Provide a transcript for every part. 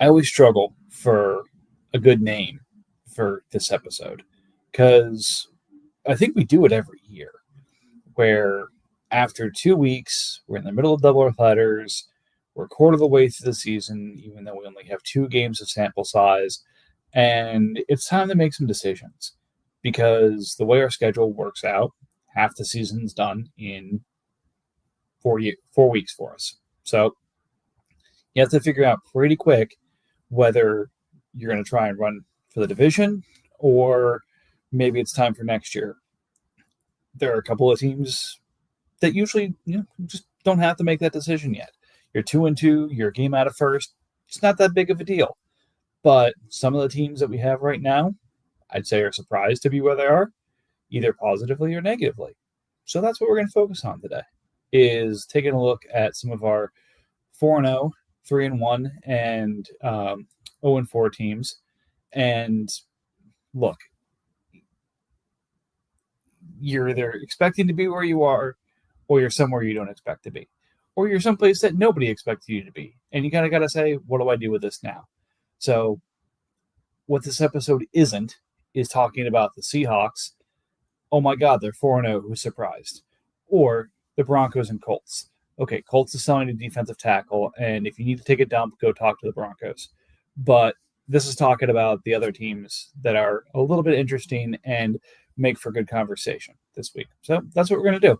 I always struggle for a good name for this episode because I think we do it every year where after 2 weeks, we're in the middle of double headers, we're a quarter of the way through the season, even though we only have 2 games of sample size, and it's time to make some decisions because the way our schedule works out, half the season's done in 4 weeks for us. So you have to figure out pretty quick whether you're going to try and run for the division or maybe it's time for next year. There are a couple of teams that usually just don't have to make that decision yet. You're 2-2, you're a game out of first. It's not that big of a deal. But some of the teams that we have right now, I'd say are surprised to be where they are, either positively or negatively. So that's what we're going to focus on today, is taking a look at some of our 4-0, 3-1, and 0-4 teams. And look, you're either expecting to be where you are, or you're somewhere you don't expect to be, or you're someplace that nobody expects you to be. And you kind of got to say, what do I do with this now? So what this episode isn't is talking about the Seahawks. Oh my God, they're 4-0. Who's surprised? Or the Broncos and Colts. Okay, Colts is selling a defensive tackle, and if you need to take a dump, go talk to the Broncos. But this is talking about the other teams that are a little bit interesting and make for good conversation this week. So that's what we're going to do.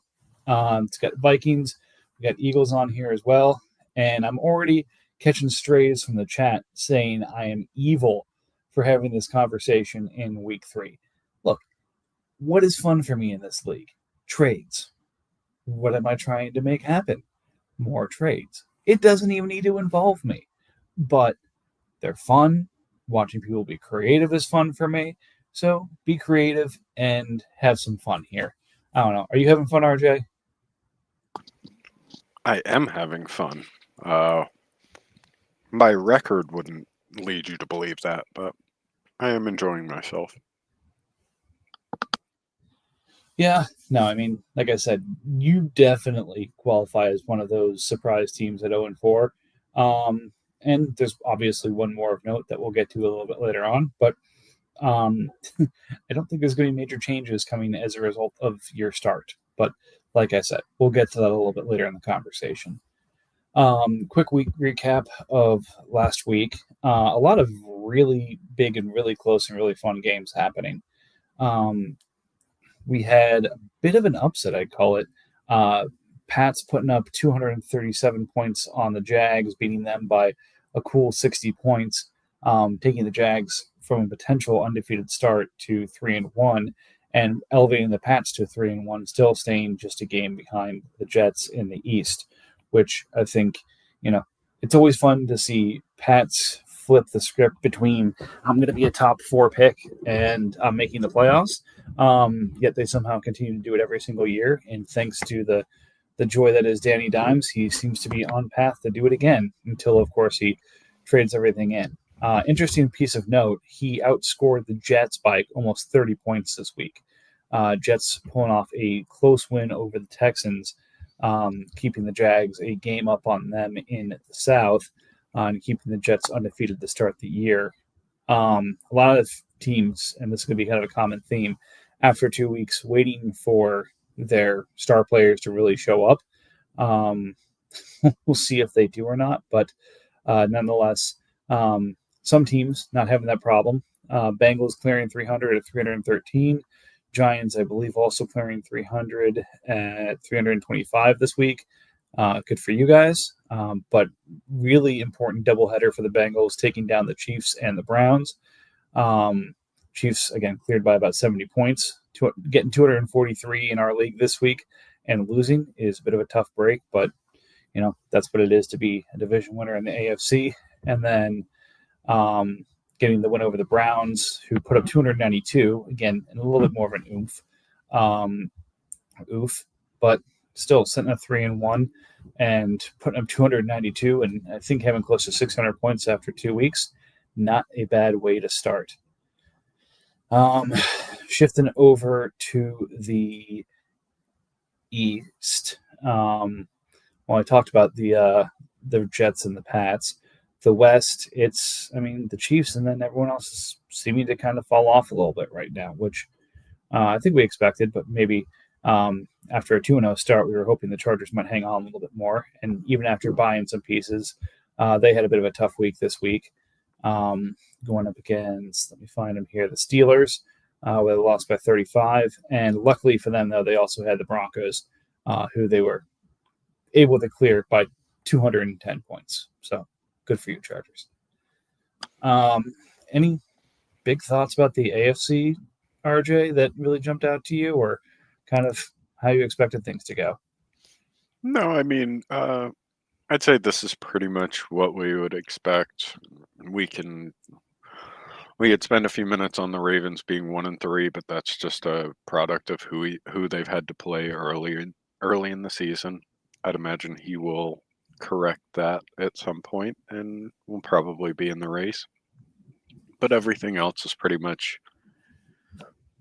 It's got Vikings, we got Eagles on here as well, and I'm already catching strays from the chat saying I am evil for having this conversation in week 3. Look, what is fun for me in this league? Trades. What am I trying to make happen? More trades. It doesn't even need to involve me, but they're fun. Watching people be creative is fun for me. So be creative and have some fun here. I don't know. Are you having fun, RJ? I am having fun. My record wouldn't lead you to believe that, but I am enjoying myself. Yeah, no, I mean, like I said, you definitely qualify as one of those surprise teams at 0-4. And there's obviously one more of note that we'll get to a little bit later on, but I don't think there's going to be major changes coming as a result of your start. But like I said, we'll get to that a little bit later in the conversation. Quick week recap of last week. A lot of really big and really close and really fun games happening. We had a bit of an upset, I'd call it. Pats putting up 237 points on the Jags, beating them by a cool 60 points, taking the Jags from a potential undefeated start to 3-1 and elevating the Pats to 3-1, still staying just a game behind the Jets in the East, which I think, it's always fun to see Pats flip the script between I'm going to be a top 4 pick and I'm making the playoffs. Yet they somehow continue to do it every single year. And thanks to the joy that is Danny Dimes, he seems to be on path to do it again until, of course, he trades everything in. Interesting piece of note, he outscored the Jets by almost 30 points this week. Jets pulling off a close win over the Texans, keeping the Jags a game up on them in the South, and keeping the Jets undefeated to start the year. A lot of teams, and this is going to be kind of a common theme, after 2 weeks waiting for their star players to really show up. We'll see if they do or not, but nonetheless, some teams not having that problem. Bengals clearing 300 at 313. Giants, I believe, also clearing 300 at 325 this week. Good for you guys. But really important doubleheader for the Bengals, taking down the Chiefs and the Browns. Chiefs, again, cleared by about 70 points. Getting 243 in our league this week and losing is a bit of a tough break, but, that's what it is to be a division winner in the AFC. And then getting the win over the Browns, who put up 292, again, and a little bit more of an oof, but still sitting at 3-1 and putting up 292, and I think having close to 600 points after 2 weeks. Not a bad way to start. Shifting over to the East. I talked about the Jets and the Pats. the West, it's, I mean, the Chiefs and then everyone else is seeming to kind of fall off a little bit right now, which I think we expected, but maybe after a 2-0 start, we were hoping the Chargers might hang on a little bit more. And even after buying some pieces, they had a bit of a tough week this week. Going up against, let me find them here, the Steelers, where they lost by 35. And luckily for them, though, they also had the Broncos, who they were able to clear by 210 points. So good for you, Chargers. Any big thoughts about the AFC, RJ, that really jumped out to you, or kind of how you expected things to go? No, I mean, I'd say this is pretty much what we would expect. We could spend a few minutes on the Ravens being 1-3, but that's just a product of who they've had to play early in the season. I'd imagine he will correct that at some point and will probably be in the race. But everything else is pretty much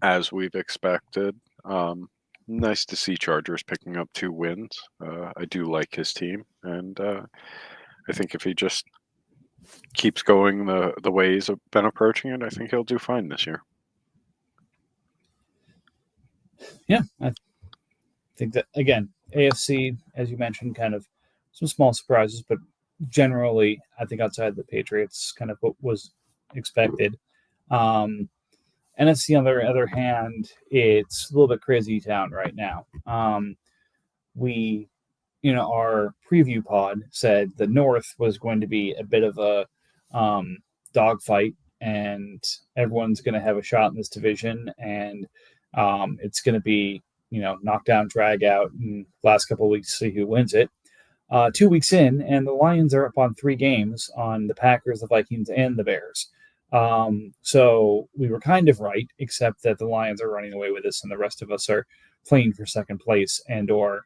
as we've expected. Nice to see Chargers picking up 2 wins. I do like his team, and I think if he just keeps going the way he's been approaching it, I think he'll do fine this year. Yeah, I think that, again, AFC, as you mentioned, kind of some small surprises, but generally, I think outside the Patriots, kind of what was expected. NFC, on the other hand, it's a little bit crazy town right now. Our preview pod said the North was going to be a bit of a dogfight, and everyone's going to have a shot in this division, and it's going to be, knockdown, drag out, and last couple of weeks to see who wins it. 2 weeks in, and the Lions are up on 3 games on the Packers, the Vikings, and the Bears. So we were kind of right, except that the Lions are running away with this, and the rest of us are playing for second place or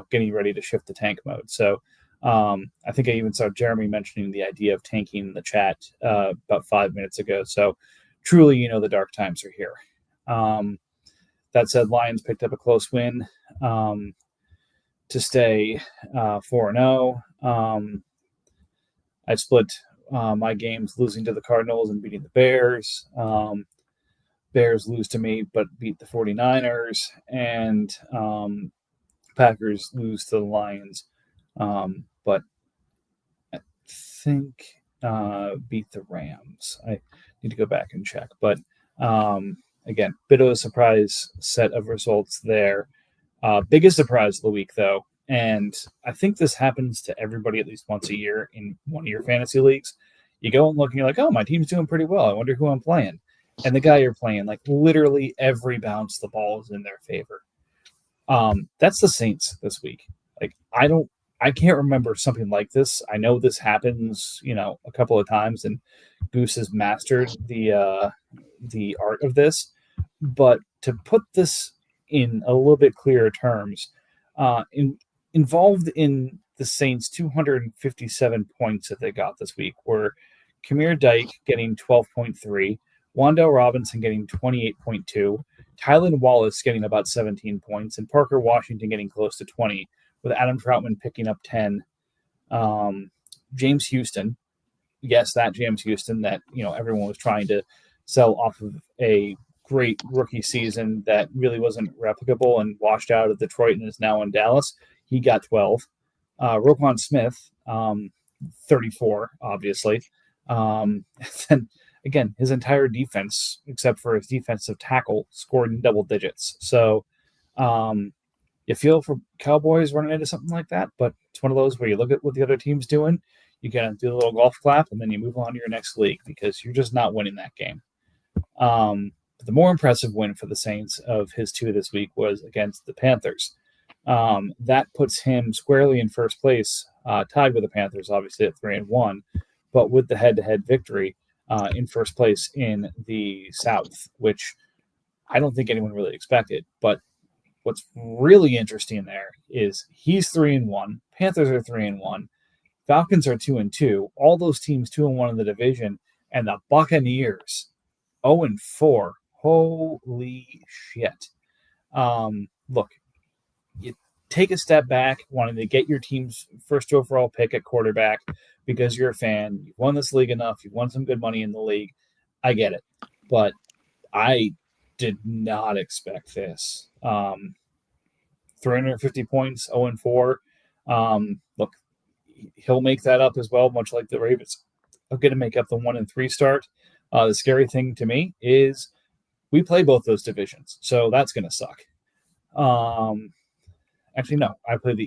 getting ready to shift the tank mode. So I think I even saw Jeremy mentioning the idea of tanking in the chat about 5 minutes ago. So truly, the dark times are here. That said, Lions picked up a close win to stay 4-0. I split my games, losing to the Cardinals and beating the Bears. Bears lose to me but beat the 49ers, and Packers lose to the Lions, but I think beat the Rams. I need to go back and check, but again, bit of a surprise set of results there. Biggest surprise of the week, though, and I think this happens to everybody at least once a year in one of your fantasy leagues. You go and look and you're like, oh, my team's doing pretty well. I wonder who I'm playing. And the guy you're playing, like literally every bounce the ball is in their favor. That's the Saints this week. Like, I can't remember something like this. I know this happens, a couple of times, and Goose has mastered the art of this. But to put this in a little bit clearer terms, involved in the Saints' 257 points that they got this week were Kamir Dyke getting 12.3, Wan'Dale Robinson getting 28.2, Tylan Wallace getting about 17 points, and Parker Washington getting close to 20, with Adam Troutman picking up 10. James Houston, yes, that James Houston that everyone was trying to sell off of a great rookie season that really wasn't replicable and washed out of Detroit and is now in Dallas. He got 12. Roquan Smith, 34, obviously. Then again, his entire defense, except for his defensive tackle, scored in double digits. So you feel for Cowboys running into something like that, but it's one of those where you look at what the other team's doing, you kind of do a little golf clap, and then you move on to your next league because you're just not winning that game. But the more impressive win for the Saints of his 2 this week was against the Panthers. That puts him squarely in first place, tied with the Panthers, obviously at 3-1, but with the head-to-head victory in first place in the South, which I don't think anyone really expected. But what's really interesting there is he's 3-1, Panthers are 3-1, Falcons are 2-2, all those teams 2-1 in the division, and the Buccaneers 0-4. Holy shit! Look, you take a step back, wanting to get your team's first overall pick at quarterback because you're a fan. You've won this league enough. You've won some good money in the league. I get it. But I did not expect this. 350 points, 0-4. Look, he'll make that up as well, much like the Ravens. He'll get to make up the 1-3 start. The scary thing to me is we play both those divisions, so that's going to suck. Actually, no,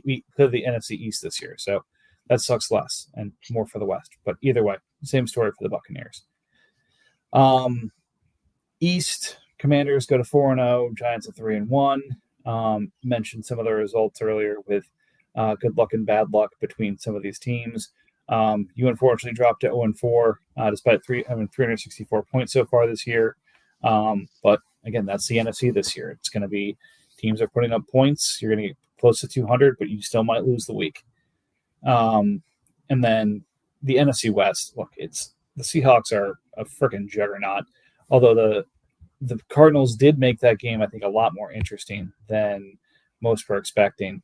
we play the NFC East this year, so that sucks less and more for the West. But either way, same story for the Buccaneers. East, Commanders go to 4-0, Giants at 3-1. Mentioned some of the results earlier with good luck and bad luck between some of these teams. You unfortunately dropped to 0-4 despite having 364 points so far this year. But again, that's the NFC this year. It's going to be teams are putting up points. You're going to get close to 200, but you still might lose the week. And then the NFC West, look, the Seahawks are a freaking juggernaut. Although the Cardinals did make that game, I think, a lot more interesting than most were expecting.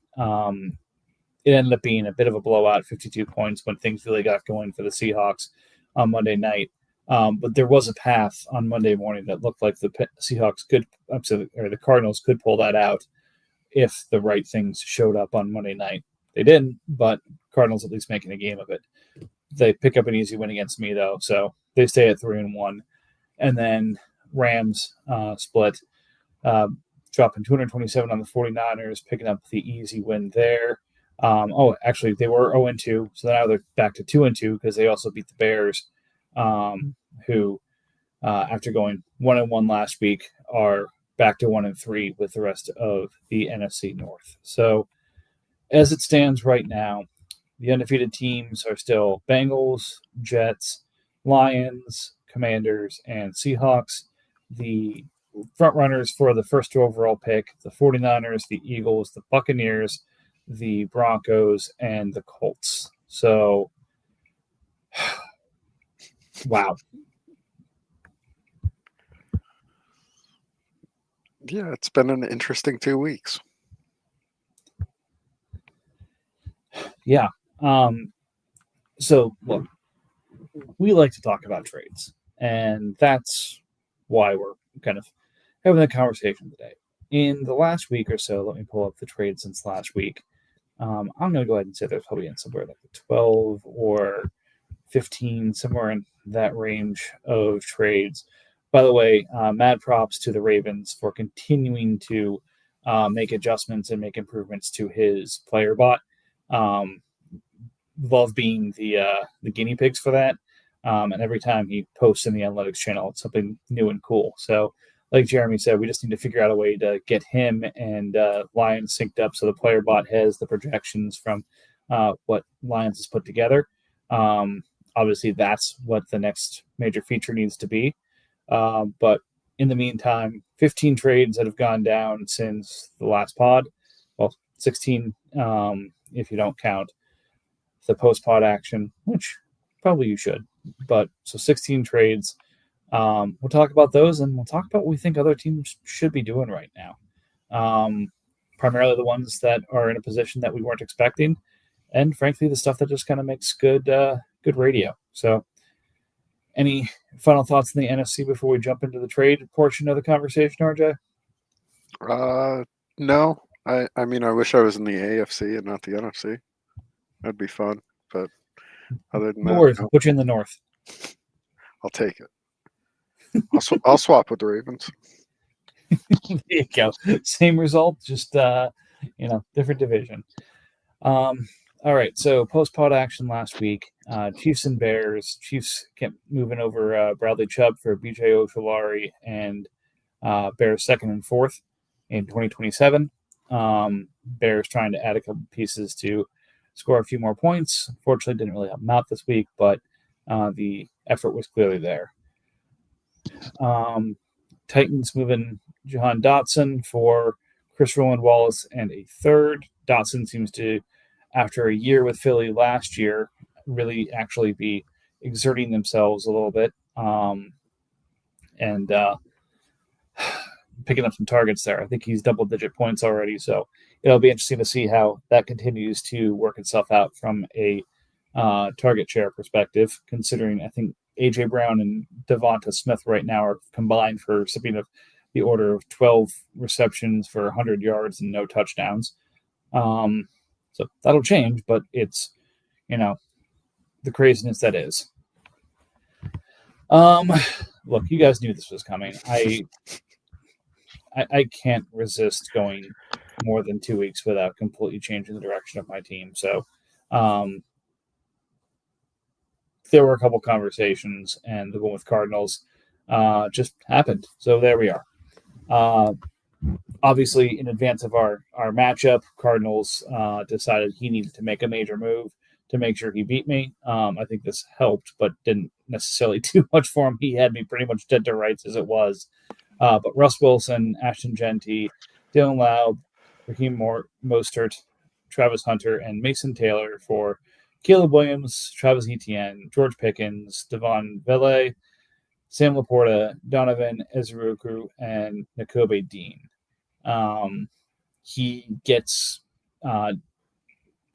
It ended up being a bit of a blowout, 52 points, when things really got going for the Seahawks on Monday night. But there was a path on Monday morning that looked like the Seahawks or the Cardinals could pull that out if the right things showed up on Monday night. They didn't, but Cardinals at least making a game of it. They pick up an easy win against me, though, so they stay at 3-1. And then Rams split, dropping 227 on the 49ers, picking up the easy win there. Actually, they were 0-2, so now they're back to 2-2 because they also beat the Bears, who, after going 1-1 last week, are back to 1-3 with the rest of the NFC North. So, as it stands right now, the undefeated teams are still Bengals, Jets, Lions, Commanders, and Seahawks. The front runners for the first overall pick, the 49ers, the Eagles, the Buccaneers, the Broncos, and the Colts. So, wow. Yeah, it's been an interesting 2 weeks. Yeah. So, look, we like to talk about trades, and that's why we're kind of having the conversation today. In the last week or so, let me pull up the trades since last week. I'm going to go ahead and say there's probably in somewhere like 12 or 15, somewhere in that range of trades. By the way, mad props to the Ravens for continuing to make adjustments and make improvements to his player bot. Love being the guinea pigs for that. And every time he posts in the analytics channel, it's something new and cool. So, like Jeremy said, we just need to figure out a way to get him and Lions synced up so the player bot has the projections from what Lions has put together. Obviously, that's what the next major feature needs to be. But in the meantime, 15 trades that have gone down since the last pod. Well, 16 if you don't count the post-pod action, which probably you should. But so 16 trades. We'll talk about those, and we'll talk about what we think other teams should be doing right now. Primarily the ones that are in a position that we weren't expecting, and frankly, the stuff that just kind of makes good radio. So, any final thoughts on the NFC before we jump into the trade portion of the conversation, RJ? No. I mean, I wish I was in the AFC and not the NFC. That'd be fun, but other than No that, worries. no. I'll put you in the North. I'll take it. I'll swap with the Ravens. There you go. Same result, just different division. All right. So post-pod action last week. Chiefs and Bears. Chiefs kept moving over Bradley Chubb for BJ Ojulari, and Bears second and fourth in 2027. Bears trying to add a couple pieces to score a few more points. Unfortunately, didn't really help them out this week, but the effort was clearly there. Titans moving Jahan Dotson for Chris Roland Wallace and a third. Dotson seems to, after a year with Philly last year, really actually be exerting themselves a little bit and picking up some targets there. I think he's double-digit points already, so it'll be interesting to see how that continues to work itself out from a target share perspective, considering I think A.J. Brown and Devonta Smith right now are combined for something of the order of 12 receptions for 100 yards and no touchdowns. So that'll change, but it's, the craziness that is. Look, you guys knew this was coming. I can't resist going more than 2 weeks without completely changing the direction of my team. So there were a couple conversations, and the one with Cardinals just happened. So there we are. Obviously, in advance of our matchup, Cardinals decided he needed to make a major move to make sure he beat me. I think this helped, but didn't necessarily do much for him. He had me pretty much dead to rights as it was. But Russ Wilson, Ashton Genty, Dylan Laub, Raheem Mostert, Travis Hunter, and Mason Taylor for Caleb Williams, Travis Etienne, George Pickens, Devon Vele, Sam Laporta, Donovan Ezeudu, and Nakobe Dean. He gets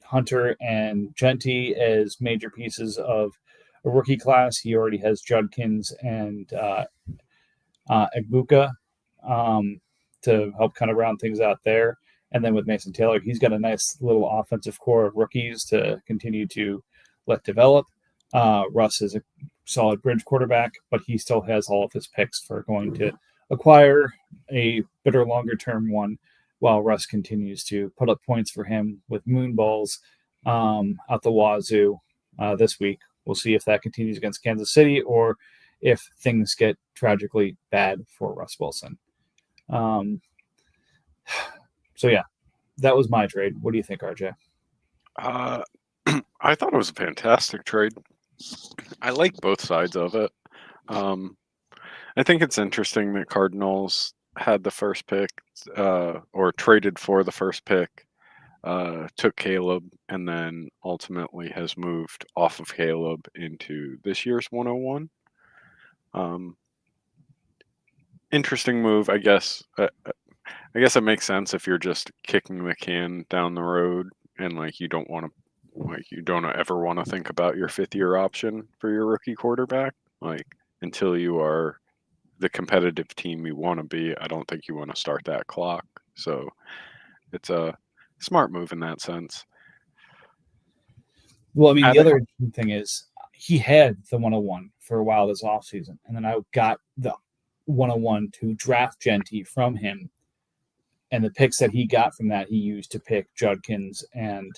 Hunter and Genty as major pieces of a rookie class. He already has Judkins and Egbuka to help kind of round things out there. And then with Mason Taylor, he's got a nice little offensive core of rookies to continue to let develop. Russ is a solid bridge quarterback, but he still has all of his picks for going to acquire a better longer-term one while Russ continues to put up points for him with moon balls out the wazoo this week. We'll see if that continues against Kansas City or if things get tragically bad for Russ Wilson. So, yeah, that was my trade. What do you think, RJ? I thought it was a fantastic trade. I like both sides of it. I think it's interesting that Cardinals had the first pick or traded for the first pick, took Caleb, and then ultimately has moved off of Caleb into this year's 101. Interesting move, I guess. I guess it makes sense if you're just kicking the can down the road and you don't ever want to think about your 5th-year option for your rookie quarterback. Until you are the competitive team you want to be, I don't think you want to start that clock. So it's a smart move in that sense. Well, I mean, the other thing is he had the 101 for a while this offseason, and then I got the 101 to draft Genty from him, and the picks that he got from that he used to pick Judkins and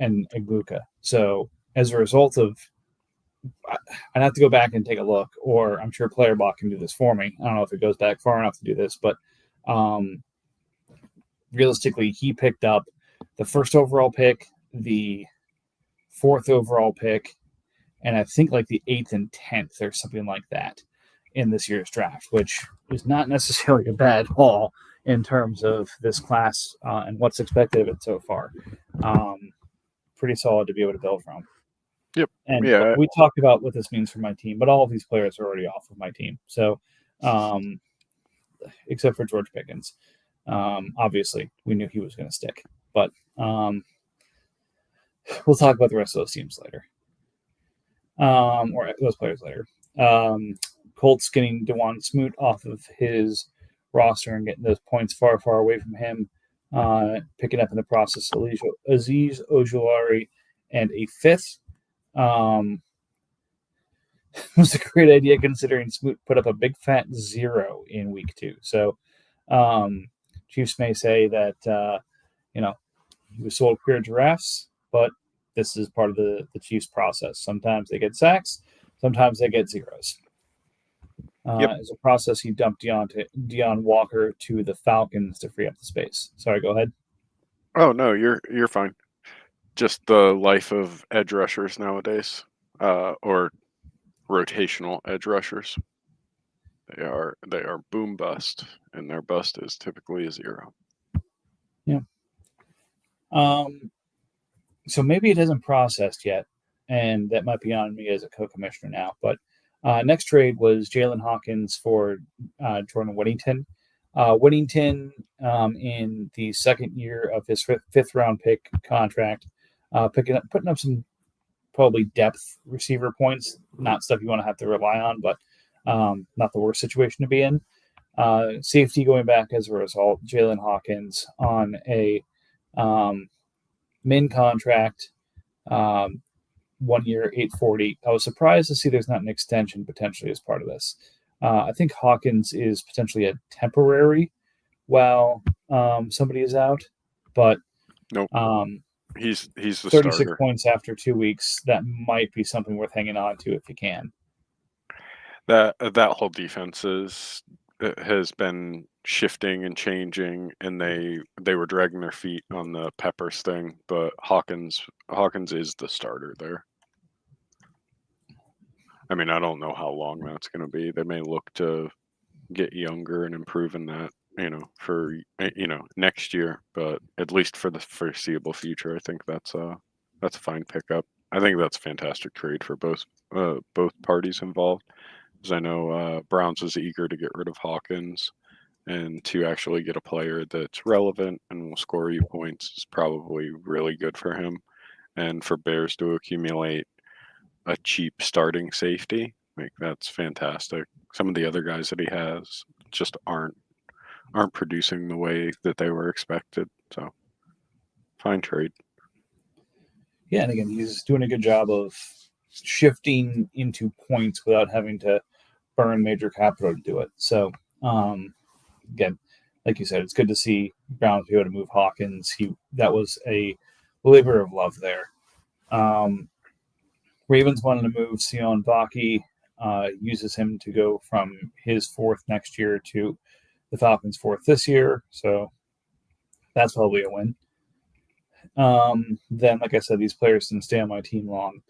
Egbuka. So as a result of, I'd have to go back and take a look, or I'm sure PlayerBot can do this for me. I don't know if it goes back far enough to do this, but realistically, he picked up the 1st overall pick, the 4th overall pick, and I think the 8th and 10th or something like that in this year's draft, which is not necessarily a bad haul in terms of this class and what's expected of it so far. Pretty solid to be able to build from. Yep. And we talked about what this means for my team, but all of these players are already off of my team. So, except for George Pickens, obviously we knew he was going to stick, but we'll talk about the rest of those teams later, or those players later. Colts getting DeJuan Smoot off of his roster and getting those points far, far away from him. Picking up in the process Azeez Ojulari and a 5th. Was a great idea considering Smoot put up a big fat 0 in week 2. So Chiefs may say that he was sold queer giraffes, but this is part of the Chiefs process. Sometimes they get sacks, sometimes they get zeros. As a process, he dumped Deon Walker to the Falcons to free up the space. Sorry, go ahead. Oh no, you're fine. Just the life of edge rushers nowadays, or rotational edge rushers. They are boom bust, and their bust is typically a 0. Yeah. So maybe it isn't processed yet, and that might be on me as a co-commissioner now. But next trade was Jalen Hawkins for Jordan Whittington. Whittington in the second year of his fifth round pick contract, putting up some probably depth receiver points, not stuff you want to have to rely on, but not the worst situation to be in. Safety going back as a result, Jalen Hawkins on a min contract, 1 year, 840. I was surprised to see there's not an extension potentially as part of this. I think Hawkins is potentially a temporary while somebody is out, but Nope. He's the 36 starter. points after 2 weeks. That might be something worth hanging on to if you can. That whole defense has been shifting and changing, and they were dragging their feet on the Peppers thing, but Hawkins is the starter there. I mean, I don't know how long that's going to be. They may look to get younger and improve in that, for next year, but at least for the foreseeable future, I think that's a fine pickup. I think that's a fantastic trade for both parties involved, because I know Browns is eager to get rid of Hawkins, and to actually get a player that's relevant and will score you points is probably really good for him, and for Bears to accumulate a cheap starting safety, like, that's fantastic. Some of the other guys that he has just aren't producing the way that they were expected. So, fine trade. Yeah, and again, he's doing a good job of shifting into points without having to burn major capital to do it. So, again, like you said, it's good to see Browns be able to move Hawkins. That was a labor of love there. Ravens wanted to move Sion Vaki, uses him to go from his fourth next year to the Falcons' fourth this year. So that's probably a win. Then, like I said, these players didn't stay on my team long.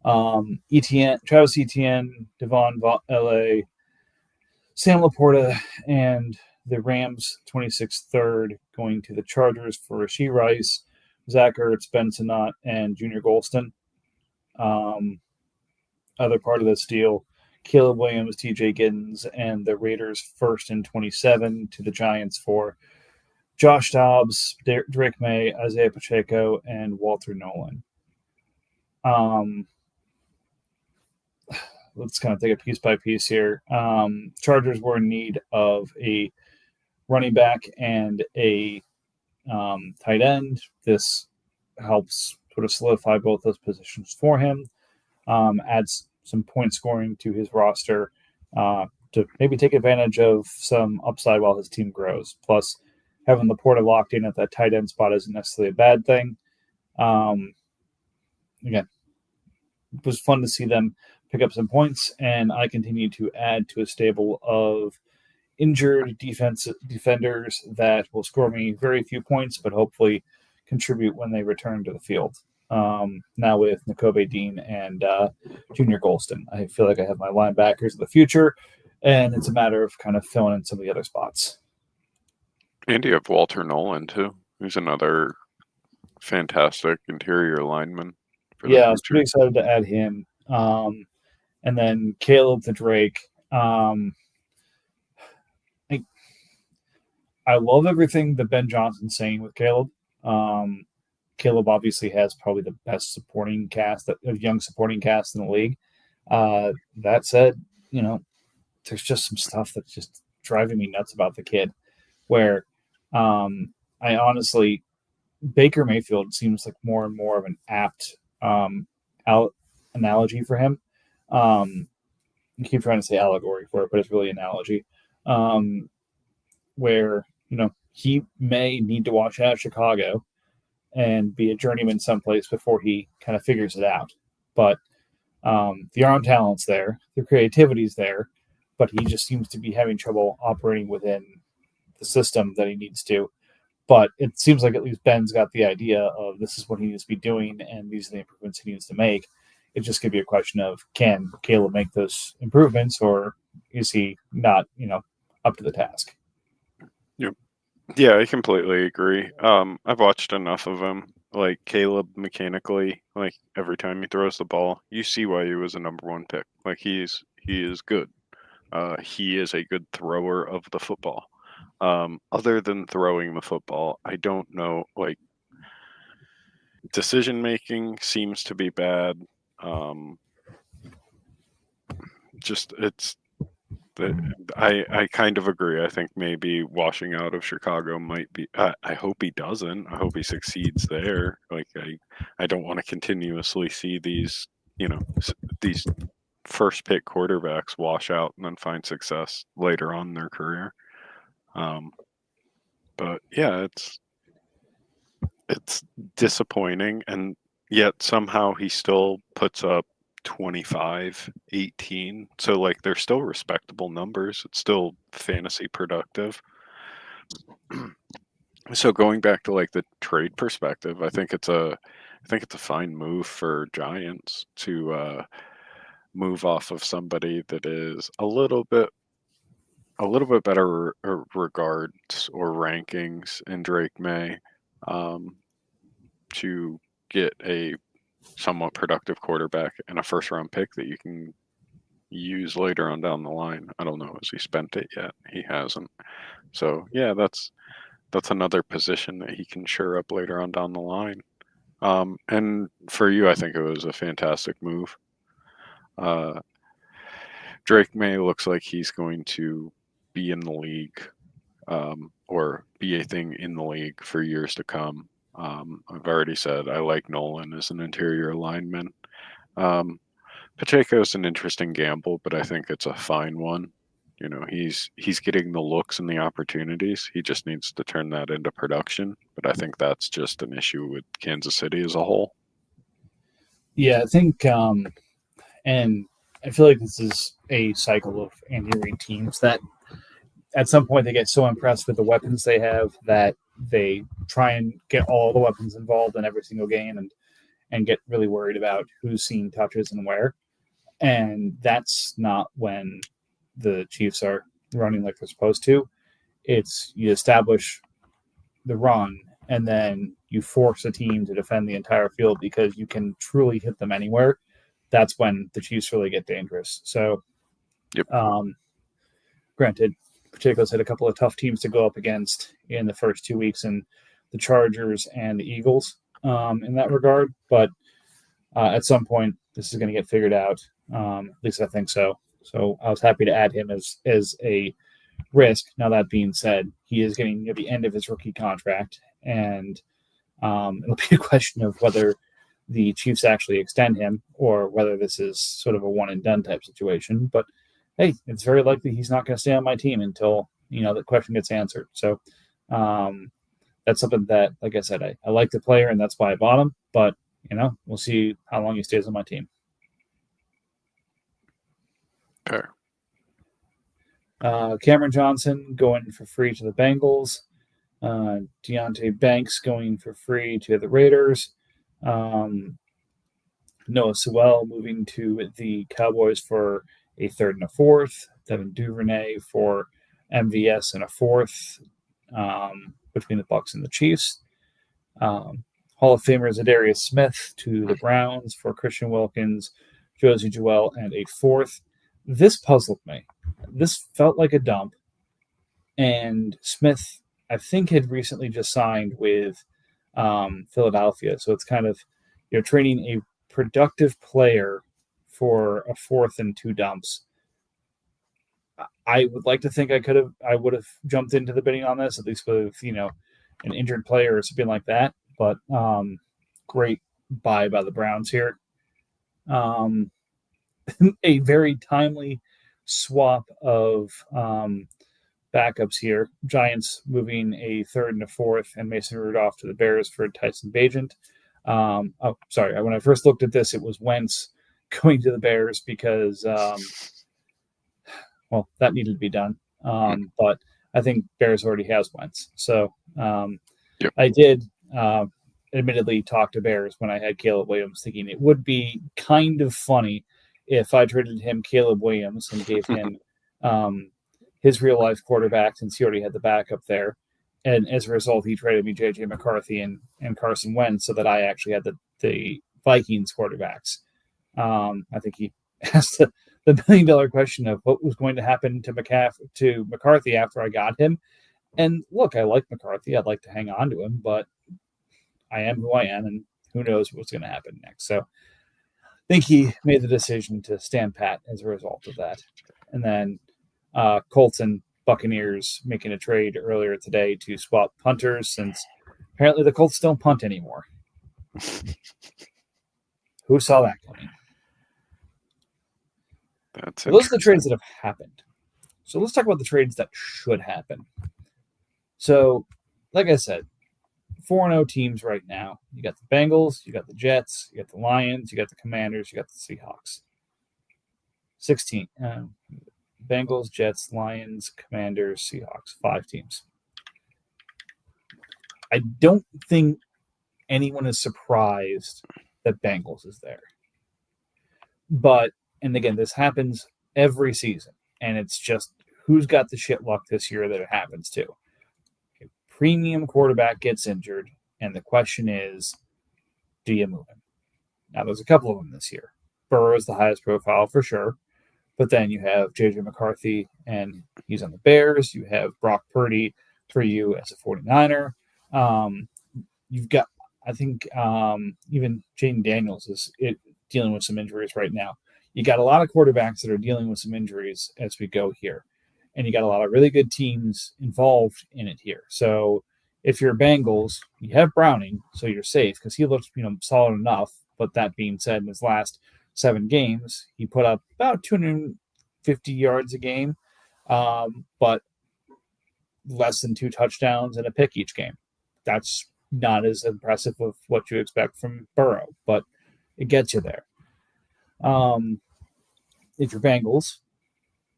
Travis Etienne, Devon LA, Sam Laporta, and the Rams 26th third going to the Chargers for Rashee Rice, Zach Ertz, Ben Sinnott, and Junior Golston. Other part of this deal, Caleb Williams, TJ Giddens, and the Raiders first and 27 to the Giants for Josh Dobbs, Drake May, Isaiah Pacheco, and Walter Nolan. Let's kind of take it piece by piece here. Chargers were in need of a running back and a tight end. This helps sort of solidify both those positions for him. Adds some point scoring to his roster to maybe take advantage of some upside while his team grows. Plus, having Laporta locked in at that tight end spot isn't necessarily a bad thing. Again, it was fun to see them pick up some points, and I continue to add to a stable of injured defenders that will score me very few points, but hopefully contribute when they return to the field. Now with Nakobe Dean and Junior Golston, I feel like I have my linebackers of the future, and it's a matter of kind of filling in some of the other spots. And you have Walter Nolan too, who's another fantastic interior lineman. Yeah, I was pretty excited to add him. And then Caleb the Drake. I love everything that Ben Johnson's saying with Caleb. Caleb obviously has probably the best supporting cast, young supporting cast in the league. That said, there's just some stuff that's just driving me nuts about the kid. Where I honestly, Baker Mayfield seems like more and more of an apt analogy for him. I keep trying to say allegory for it, but it's really analogy. Where he may need to watch out of Chicago and be a journeyman someplace before he kind of figures it out. But the arm talent's there, the creativity's there, but he just seems to be having trouble operating within the system that he needs to. But it seems like at least Ben's got the idea of this is what he needs to be doing, and these are the improvements he needs to make. It just could be a question of, can Caleb make those improvements, or is he not, up to the task? Yep. Yeah, I completely agree. I've watched enough of him. Like, Caleb, mechanically, like, every time he throws the ball, you see why he was a number one pick. Like, he is good. He is a good thrower of the football. Other than throwing the football, I don't know. Like, decision making seems to be bad. Just it's I kind of agree. I think maybe washing out of Chicago might be. I hope he doesn't. I hope he succeeds there. Like I don't want to continuously see these these first pick quarterbacks wash out and then find success later on in their career. But yeah, it's disappointing, and yet somehow he still puts up 25, 18. So like they're still respectable numbers. It's still fantasy productive. So going back to like the trade perspective, I think it's a fine move for Giants to move off of somebody that is a little bit better regards or rankings in Drake May, to get a somewhat productive quarterback and a first round pick that you can use later on down the line. I don't know, has he spent it yet? He hasn't. So yeah, that's another position that he can shore up later on down the line. And for you, I think it was a fantastic move. Drake May looks like he's going to be in the league, or be a thing in the league for years to come. I've already said I like Nolan as an interior lineman. Pacheco is an interesting gamble, but I think it's a fine one. You know, he's getting the looks and the opportunities. He just needs to turn that into production. But I think that's just an issue with Kansas City as a whole. Yeah, I think, and I feel like this is a cycle of Andy Reid teams that at some point they get so impressed with the weapons they have that they try and get all the weapons involved in every single game and get really worried about who's seen touches and where. And that's not when the Chiefs are running like they're supposed to. It's you establish the run and then you force a team to defend the entire field because you can truly hit them anywhere. That's when the Chiefs really get dangerous. So, yep. Granted, Pacheco's had a couple of tough teams to go up against in the first 2 weeks, and the Chargers and the Eagles in that regard. But at some point, this is going to get figured out. At least I think so. So I was happy to add him as a risk. Now, that being said, he is getting near the end of his rookie contract, and it'll be a question of whether the Chiefs actually extend him or whether this is sort of a one-and-done type situation. But, hey, it's very likely he's not going to stay on my team until, the question gets answered. So that's something that, like I said, I like the player, and that's why I bought him. But, we'll see how long he stays on my team. Fair. Cameron Johnson going for free to the Bengals. Deonte Banks going for free to the Raiders. Noah Sewell moving to the Cowboys for a third and a fourth. Devin Duvernay for MVS and a fourth, between the Bucs and the Chiefs. Hall of Famer Zadarius Smith to the Browns for Christian Wilkins, Josie Jewell, and a fourth. This puzzled me. This felt like a dump. And Smith, I think, had recently just signed with Philadelphia. So it's kind of, you're trading a productive player for a fourth and two dumps. I would like to think I would have jumped into the bidding on this, at least with, an injured player or something like that. But great buy by the Browns here. A very timely swap of backups here. Giants moving a third and a fourth, and Mason Rudolph to the Bears for Tyson Bagent. When I first looked at this, it was Wentz going to the Bears because, that needed to be done. But I think Bears already has Wentz. So yep. I did admittedly talk to Bears when I had Caleb Williams, thinking it would be kind of funny if I traded him Caleb Williams and gave him his real-life quarterback, since he already had the backup there. And as a result, he traded me J.J. McCarthy and Carson Wentz so that I actually had the Vikings quarterbacks. I think he asked the $1 million question of what was going to happen to McCarthy after I got him. And look, I like McCarthy. I'd like to hang on to him, but I am who I am, and who knows what's going to happen next. So I think he made the decision to stand pat as a result of that. And then Colts and Buccaneers making a trade earlier today to swap punters, since apparently the Colts don't punt anymore. Who saw that coming? Those are the trades that have happened. So let's talk about the trades that should happen. So, like I said, 4-0 teams right now. You got the Bengals, you got the Jets, you got the Lions, you got the Commanders, you got the Seahawks. 16. Bengals, Jets, Lions, Commanders, Seahawks. 5 teams. I don't think anyone is surprised that Bengals is there. But, and again, this happens every season. And it's just who's got the shit luck this year that it happens to. A premium quarterback gets injured, and the question is, do you move him? Now, there's a couple of them this year. Burrow is the highest profile for sure. But then you have J.J. McCarthy, and he's on the Bears. You have Brock Purdy for you as a 49er. You've got, I think, even Jaden Daniels is dealing with some injuries right now. You got a lot of quarterbacks that are dealing with some injuries as we go here. And you got a lot of really good teams involved in it here. So if you're Bengals, you have Browning, so you're safe because he looks, solid enough. But that being said, in his last 7 games, he put up about 250 yards a game, but less than 2 touchdowns and a pick each game. That's not as impressive of what you expect from Burrow, but it gets you there. If you're Bengals,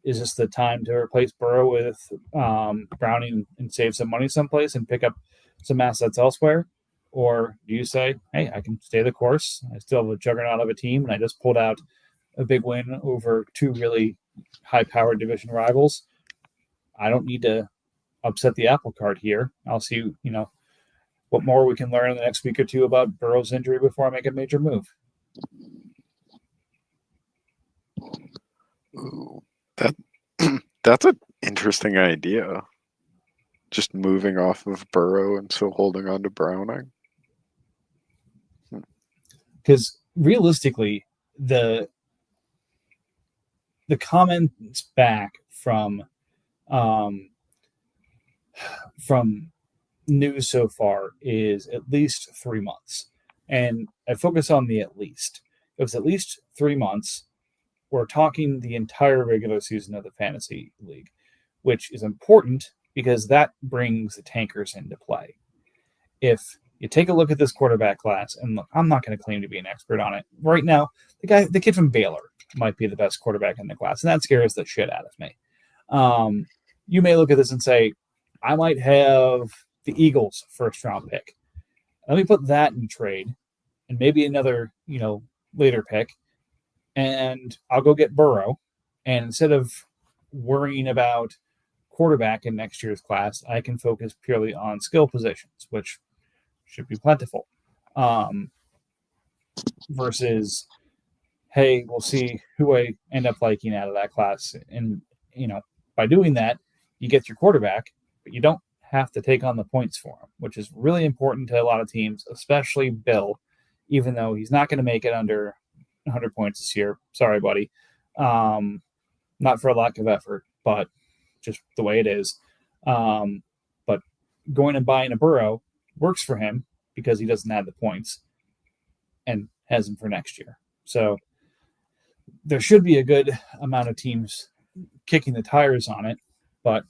is this the time to replace Burrow with Browning and save some money someplace and pick up some assets elsewhere? Or do you say, hey, I can stay the course. I still have a juggernaut of a team, and I just pulled out a big win over 2 really high-powered division rivals. I don't need to upset the apple cart here. I'll see, what more we can learn in the next week or 2 about Burrow's injury before I make a major move. Ooh, that's an interesting idea. Just moving off of Burrow and still holding on to Browning. Because realistically, the comments back from news so far is at least 3 months, and I focus on the at least. It was at least 3 months. We're talking the entire regular season of the fantasy league, which is important because that brings the tankers into play. If you take a look at this quarterback class, and look, I'm not going to claim to be an expert on it. Right now, the kid from Baylor might be the best quarterback in the class, and that scares the shit out of me. You may look at this and say, I might have the Eagles' first-round pick. Let me put that in trade, and maybe another, later pick, and I'll go get Burrow. And instead of worrying about quarterback in next year's class, I can focus purely on skill positions, which should be plentiful. Versus, hey, we'll see who I end up liking out of that class. And, by doing that, you get your quarterback, but you don't have to take on the points for him, which is really important to a lot of teams, especially Bill, even though he's not going to make it under 100 points this year. Sorry, buddy. Not for a lack of effort, but just the way it is. But going and buying a Burrow works for him because he doesn't have the points and has them for next year. So there should be a good amount of teams kicking the tires on it. But,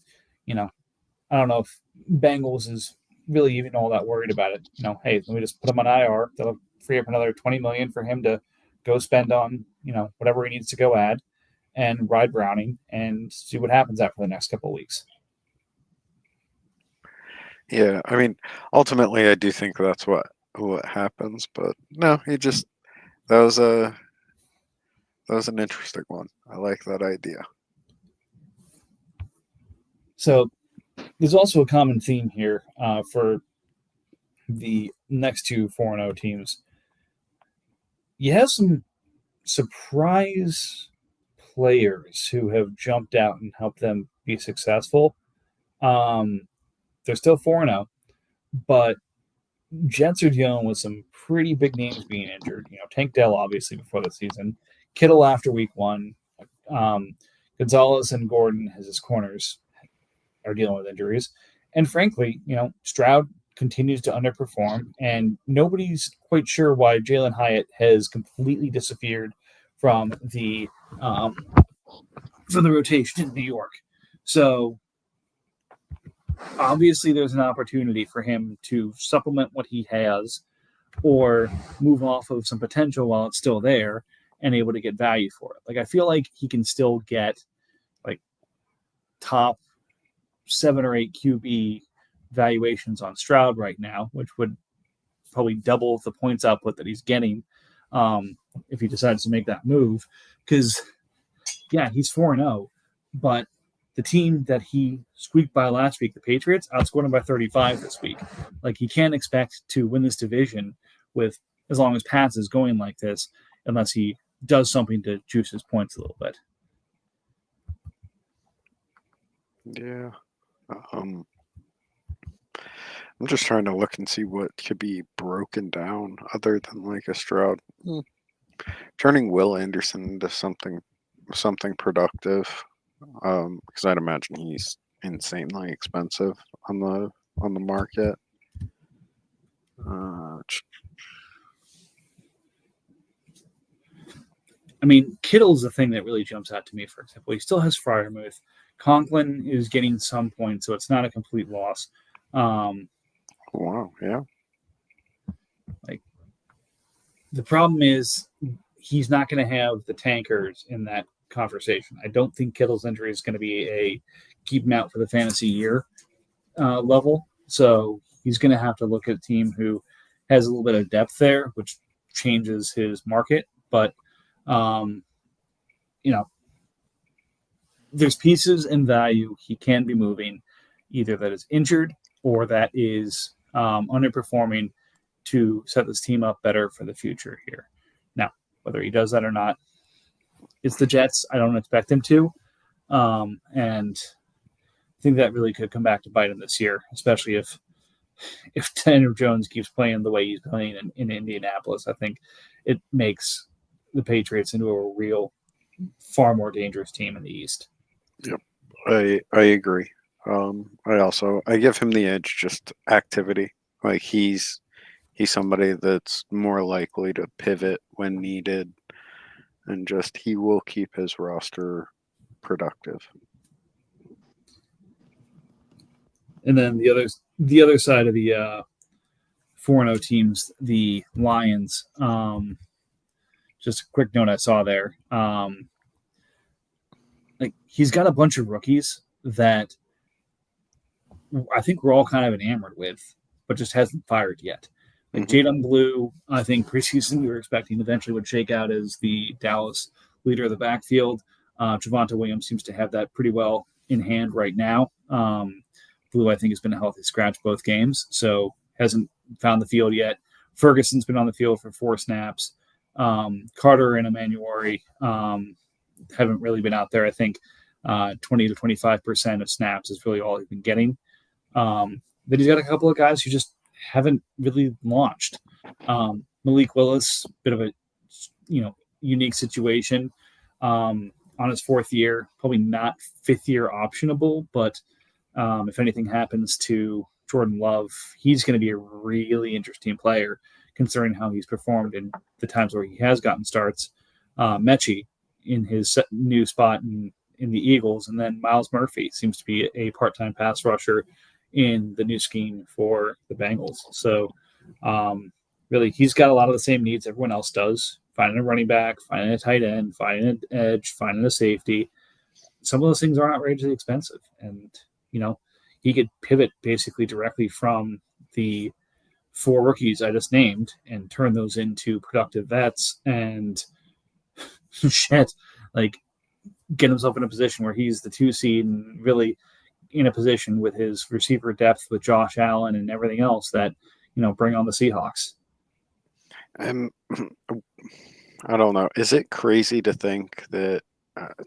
I don't know if Bengals is really even all that worried about it. Hey, let me just put him on IR. That'll free up another $20 million for him to go spend on, whatever he needs to go add and ride Browning and see what happens after the next couple of weeks. Yeah, I mean, ultimately, I do think that's what happens. But no, that was an interesting one. I like that idea. So there's also a common theme here for the next 2 4-0 teams. You have some surprise players who have jumped out and helped them be successful. they're still 4-0, but Jets are dealing with some pretty big names being injured. Tank Dell obviously before the season, Kittle after week 1, Gonzalez and Gordon as his corners are dealing with injuries, and frankly, Stroud continues to underperform, and nobody's quite sure why Jalen Hyatt has completely disappeared from the rotation in New York. So obviously there's an opportunity for him to supplement what he has or move off of some potential while it's still there and able to get value for it. I feel like he can still get top 7 or 8 QB valuations on Stroud right now, which would probably double the points output that he's getting if he decides to make that move. Because, yeah, he's 4-0, but the team that he squeaked by last week, the Patriots, outscored him by 35 this week. He can't expect to win this division with as long as Pats is going like this unless he does something to juice his points a little bit. Yeah. I'm just trying to look and see what could be broken down other than a Stroud. Turning Will Anderson into something productive, because I'd imagine he's insanely expensive on the market. Kittle's the thing that really jumps out to me, for example. He still has Freiermuth. Conklin is getting some points, so it's not a complete loss. Wow, yeah. The problem is he's not going to have the tankers in that conversation. I don't think Kittle's injury is going to be a keep him out for the fantasy year level. So he's going to have to look at a team who has a little bit of depth there, which changes his market. But, there's pieces and value he can be moving, either that is injured or that is underperforming to set this team up better for the future here. Now, whether he does that or not, it's the Jets. I don't expect him to. And I think that really could come back to bite him this year, especially if Daniel Jones keeps playing the way he's playing in Indianapolis. I think it makes the Patriots into a real, far more dangerous team in the East. Yep, I agree. I give him the edge, just activity. He's somebody that's more likely to pivot when needed, and just he will keep his roster productive. And then the other side of the 4-0 teams, the Lions. Just a quick note I saw there. He's got a bunch of rookies that I think we're all kind of enamored with, but just hasn't fired yet. Jadon Blue, I think preseason we were expecting eventually would shake out as the Dallas leader of the backfield. Javonte Williams seems to have that pretty well in hand right now. Blue, I think, has been a healthy scratch both games, so hasn't found the field yet. Ferguson's been on the field for 4 snaps. Carter and Emanuari haven't really been out there. I think 20 to 25% of snaps is really all he's been getting. Then he's got a couple of guys who just haven't really launched. Malik Willis, bit of a unique situation on his 4th year, probably not 5th year optionable, but if anything happens to Jordan Love, he's going to be a really interesting player considering how he's performed in the times where he has gotten starts. Mechie in his new spot in the Eagles, and then Miles Murphy seems to be a part-time pass rusher in the new scheme for the Bengals. So really, he's got a lot of the same needs everyone else does. Finding a running back, finding a tight end, finding an edge, finding a safety. Some of those things are outrageously expensive. And, he could pivot basically directly from the 4 rookies I just named and turn those into productive vets and get himself in a position where he's the 2 seed and really in a position with his receiver depth with Josh Allen and everything else that, bring on the Seahawks. I don't know. Is it crazy to think that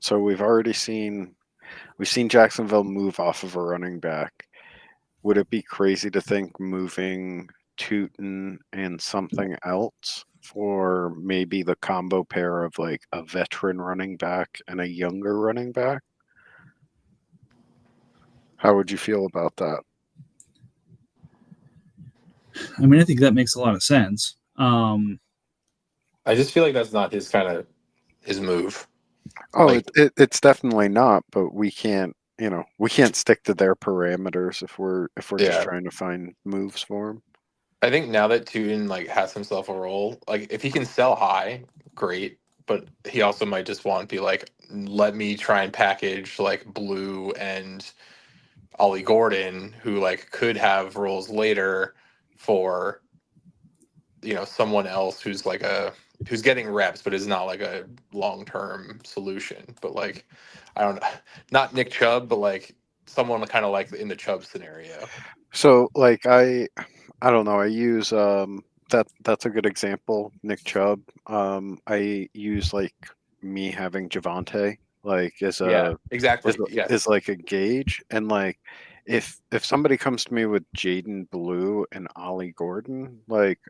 so we've seen Jacksonville move off of a running back. would it be crazy to think moving Tootin and something else for maybe the combo pair of like a veteran running back and a younger running back? How would you feel about that? I mean, I think that makes a lot of sense. I just feel like that's not his move. Oh, Like, it's definitely not, but we can't, we can't stick to their parameters if we're just yeah, trying to find moves for them. I think now that Tootin like has himself a role, like if he can sell high, great. But he also might just want to be like, let me try and package like Blue and Ollie Gordon, who like could have roles later for someone else who's getting reps, but is not like a long term solution. But like, I don't know, not Nick Chubb, but like someone kind of like in the Chubb scenario. So like I don't know, I use that's a good example, Nick Chubb. I use like me having Javante like as Yeah, a exactly. Yes. is like a gauge, and like if somebody comes to me with Jaden Blue and Ollie Gordon, like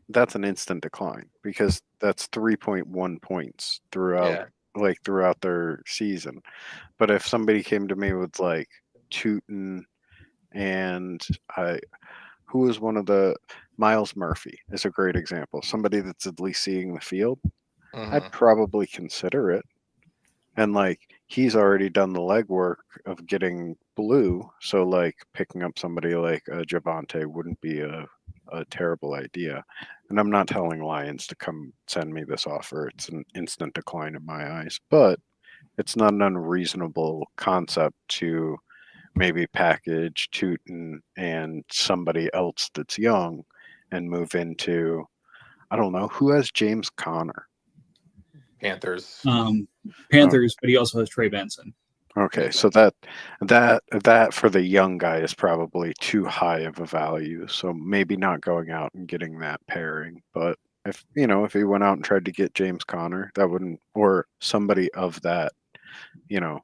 that's an instant decline because that's 3.1 points Yeah. throughout their season. But if somebody came to me with like Tootin and I who was one of the Miles Murphy is a great example. Somebody that's at least seeing the field, I'd Hmm. probably consider it. And like he's already done the legwork of getting Blue, so like picking up somebody like Javante wouldn't be a terrible idea. And I'm not telling Lions to come send me this offer. It's an instant decline in my eyes, but it's not an unreasonable concept to maybe package Tootin and somebody else that's young and move into, I don't know, who has James Conner? Panthers. Panthers, but he also has Trey Benson. Okay, Yeah. so that for the young guy is probably too high of a value. So maybe not going out and getting that pairing. But if he went out and tried to get James Conner, that wouldn't, or somebody of that, you know,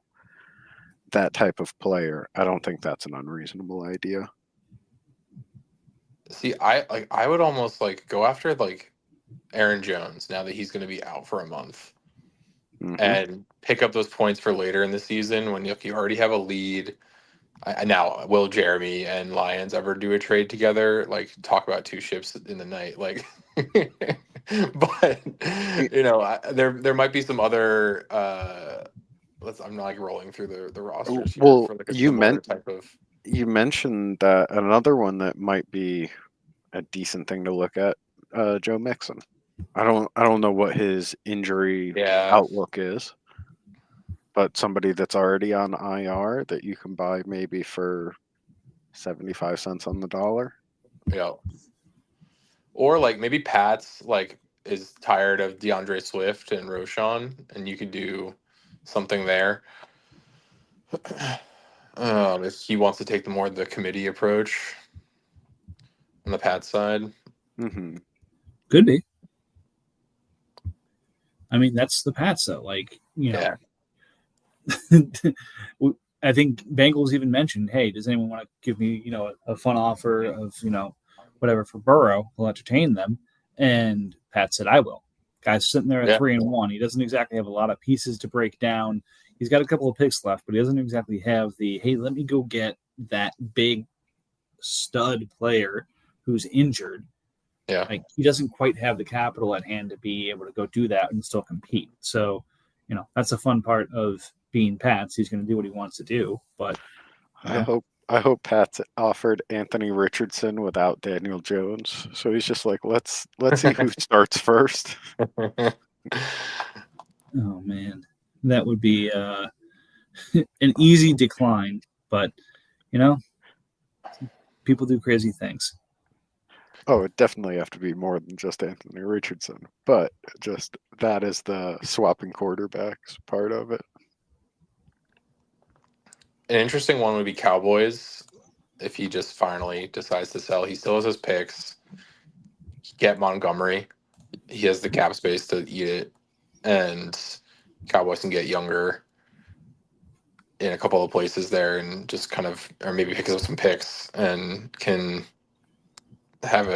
that type of player, I don't think that's an unreasonable idea. See, I would almost like go after like Aaron Jones now that he's going to be out for a month Hmm. and pick up those points for later in the season when you already have a lead. Now, will Jeremy and Lions ever do a trade together? Like, talk about two ships in the night, like. But there might be some other. I'm not like rolling through the rosters here Well, for like a similar type of. you mentioned that another one that might be a decent thing to look at, Joe Mixon. I don't know what his injury Yeah, outlook is, but somebody that's already on IR that you can buy maybe for 75 cents on the dollar. yeah. Or like maybe Pat's like is tired of DeAndre Swift and Roshan, and you could do something there. If he wants to take the committee approach on the Pat side. Hmm. Could be. I mean, that's the Pats, though. Like, Yeah. I think Bengals even mentioned, hey, does anyone want to give me, a fun offer of, whatever for Burrow? We'll entertain them. And Pat said, I will. Guy's sitting there at Yeah. 3-1. He doesn't exactly have a lot of pieces to break down. He's got a couple of picks left, but he doesn't exactly have the, hey, let me go get that big stud player who's injured. Yeah. Like, he doesn't quite have the capital at hand to be able to go do that and still compete. So, that's a fun part of being Pats. He's going to do what he wants to do. But I hope Pat's offered Anthony Richardson without Daniel Jones. So he's just like, let's see who starts first. oh man, that would be an easy decline. But people do crazy things. Oh, it definitely have to be more than just Anthony Richardson, but just that is the swapping quarterbacks part of it. An interesting one would be Cowboys. If he just finally decides to sell, he still has his picks. Get Montgomery. He has the cap space to eat it, and Cowboys can get younger. in a couple of places there and just kind of, or maybe picks up some picks and can have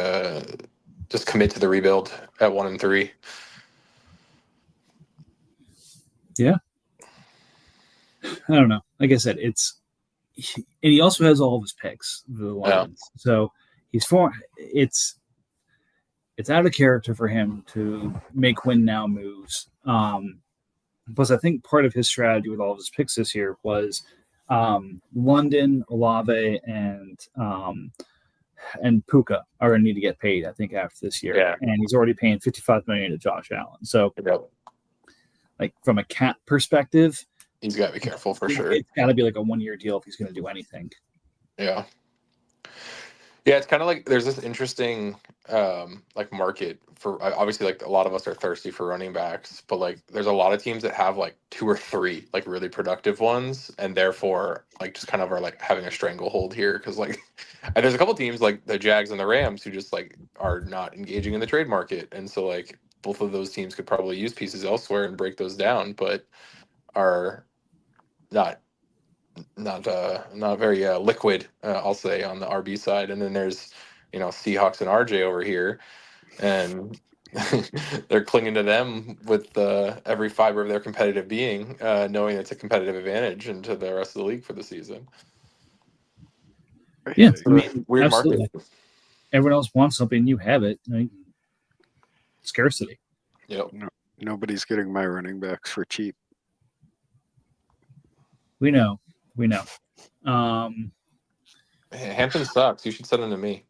just commit to the rebuild at 1-3. Yeah. I don't know. Like I said, and he also has all of his picks, the Lions. Yeah. So it's out of character for him to make win now moves. Plus, I think part of his strategy with all of his picks this year was London, Olave, and Puka are going to need to get paid, I think, after this year. Yeah. And he's already paying $55 million to Josh Allen. So, like from a cap perspective, he's got to be careful for sure. It's got to be like a 1-year deal if he's going to do anything. Yeah. Yeah, it's kind of like there's this interesting like market for, obviously, like a lot of us are thirsty for running backs, but like there's a lot of teams that have like 2 or 3 like really productive ones, and therefore like just kind of are like having a stranglehold here because like and there's a couple teams like the Jags and the Rams who just like are not engaging in the trade market, and so like both of those teams could probably use pieces elsewhere and break those down, but are not very liquid, I'll say, on the RB side. And then there's, Seahawks and RJ over here, and they're clinging to them with every fiber of their competitive being, knowing it's a competitive advantage into the rest of the league for the season. Yeah, I mean, weird absolutely. Market. Everyone else wants something, you have it. Scarcity. Yep. Nobody's getting my running backs for cheap. We know. Hampton sucks. You should send him to me.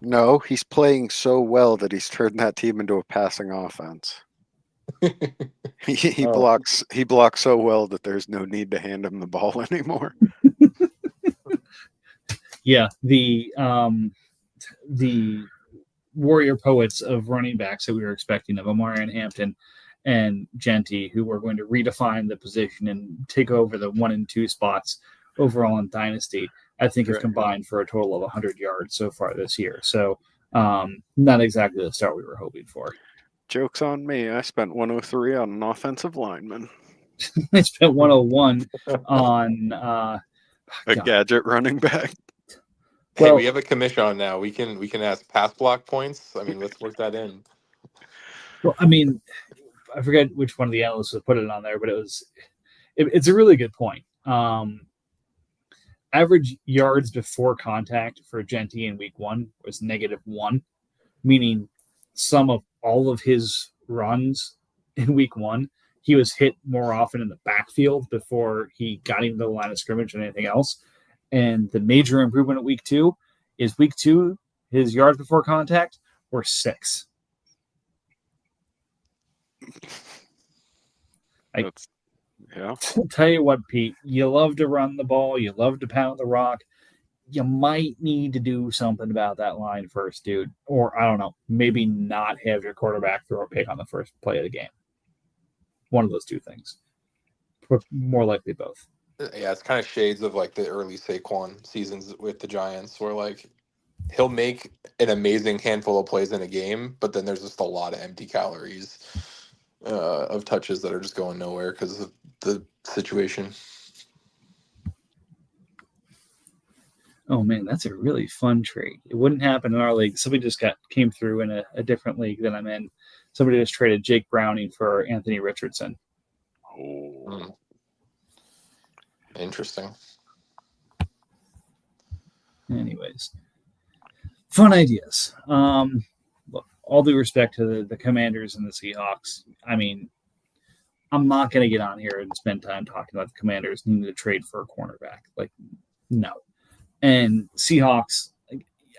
No, he's playing so well that he's turned that team into a passing offense. He blocks so well that there's no need to hand him the ball anymore. Yeah, the warrior poets of running backs that we were expecting of Amari and Hampton and Genty, who were going to redefine the position and take over the 1 and 2 spots overall in Dynasty, I think have combined for a total of 100 yards so far this year. So not exactly the start we were hoping for. Joke's on me. I spent 103 on an offensive lineman. I spent 101 on a gadget running back. Hey, we have a commission on now. We can ask pass block points. I mean, let's work that in. Well, I mean, I forget which one of the analysts would put it on there, but it's a really good point. Average yards before contact for Genty in week 1 was -1, meaning some of all of his runs in week 1, he was hit more often in the backfield before he got into the line of scrimmage than anything else. And the major improvement at week 2 is week 2, his yards before contact were 6. Yeah. Tell you what, Pete, you love to run the ball. You love to pound the rock. You might need to do something about that line first, dude. Or, I don't know, maybe not have your quarterback throw a pick on the first play of the game. One of those 2 things. More likely both. Yeah, it's kind of shades of like the early Saquon seasons with the Giants where like he'll make an amazing handful of plays in a game, but then there's just a lot of empty calories of touches that are just going nowhere because of the situation. Oh man, that's a really fun trade. It wouldn't happen in our league. Somebody just came through in a different league than I'm in. Somebody just traded Jake Browning for Anthony Richardson. Oh, interesting. Anyways, fun ideas. Look, all due respect to the Commanders and the Seahawks, I mean, I'm not going to get on here and spend time talking about the Commanders needing to trade for a cornerback. Like, no. And Seahawks,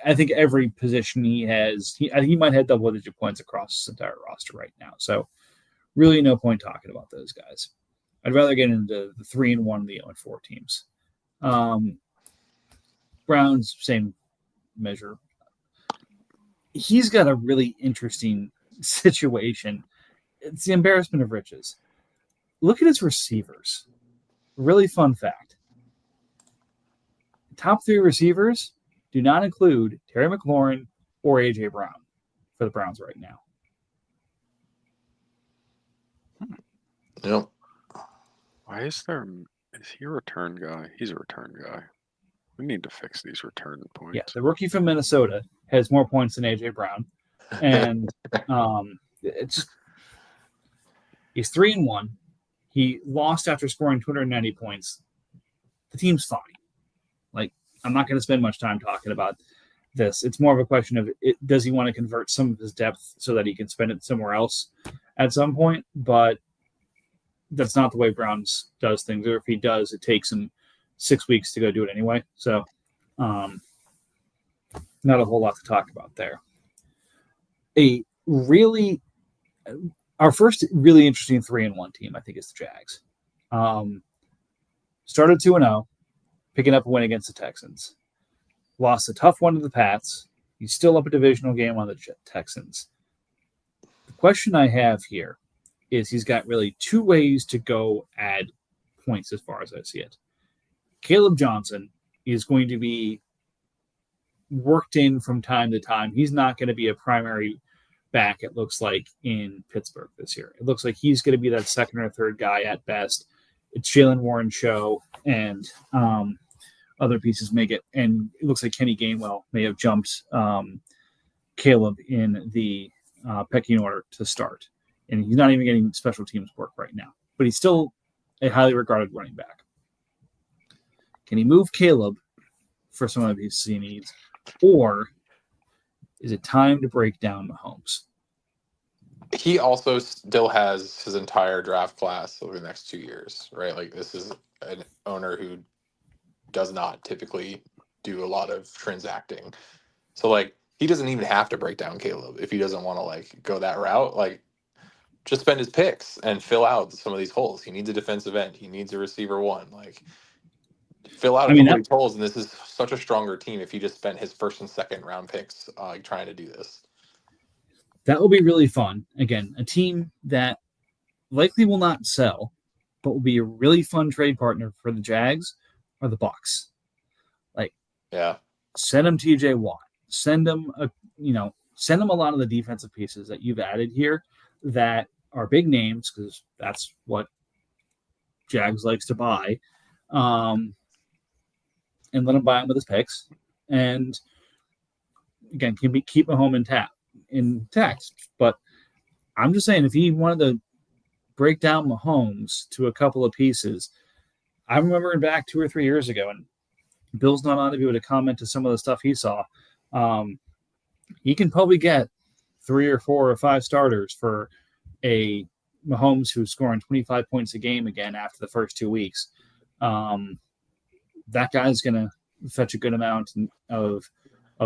I think every position he has, he might have double-digit points across his entire roster right now. So, really no point talking about those guys. I'd rather get into the 3-1, the 0-4 teams. Browns, same measure. He's got a really interesting situation. It's the embarrassment of riches. Look at his receivers. Really fun fact. Top 3 receivers do not include Terry McLaurin or A.J. Brown for the Browns right now. Yep. Why is there Is he a return guy? He's a return guy. We need to fix these return Yeah, points. the rookie from Minnesota has more points than AJ Brown, and he's 3-1. He lost after scoring 290 points. The team's fine. Like, I'm not going to spend much time talking about this. It's more of a question of does he want to convert some of his depth so that he can spend it somewhere else at some point? But that's not the way Browns does things. Or if he does, it takes him 6 weeks to go do it anyway. So, not a whole lot to talk about there. Our first really interesting 3-1 team, I think, is the Jags. Started 2-0, picking up a win against the Texans. Lost a tough one to the Pats. He's still up a divisional game on the Texans. The question I have here is he's got really two ways to go add points as far as I see it. Caleb Johnson is going to be worked in from time to time. He's not going to be a primary back, it looks like, in Pittsburgh this year. It looks like he's going to be that second or third guy at best. It's Jalen Warren's show, and other pieces may get, and it looks like Kenny Gainwell may have jumped Caleb in the pecking order to start. And he's not even getting special teams work right now, but he's still a highly regarded running back. Can he move Caleb for some of his C needs, or is it time to break down Mahomes? He also still has his entire draft class over the next 2 years, right? Like, this is an owner who does not typically do a lot of transacting. So, like, he doesn't even have to break down Caleb if he doesn't want to, like, go that route. Like, just spend his picks and fill out some of these holes. He needs a defensive end. He needs a receiver one. Like, fill out a couple of these holes, and this is such a stronger team if he just spent his first and second round picks trying to do this. That will be really fun. Again, a team that likely will not sell, but will be a really fun trade partner for the Jags or the Bucs. Like, yeah, send them TJ Watt. Send them a lot of the defensive pieces that you've added here that are big names, because that's what Jags likes to buy. And let him buy them with his picks. And again, keep Mahomes intact. But I'm just saying, if he wanted to break down Mahomes to a couple of pieces, I remember back 2 or 3 years ago, and Bill's not on to be able to comment to some of the stuff he saw. He can probably get 3 or 4 or 5 starters for a Mahomes who's scoring 25 points a game again after the first 2 weeks. That guy's going to fetch a good amount of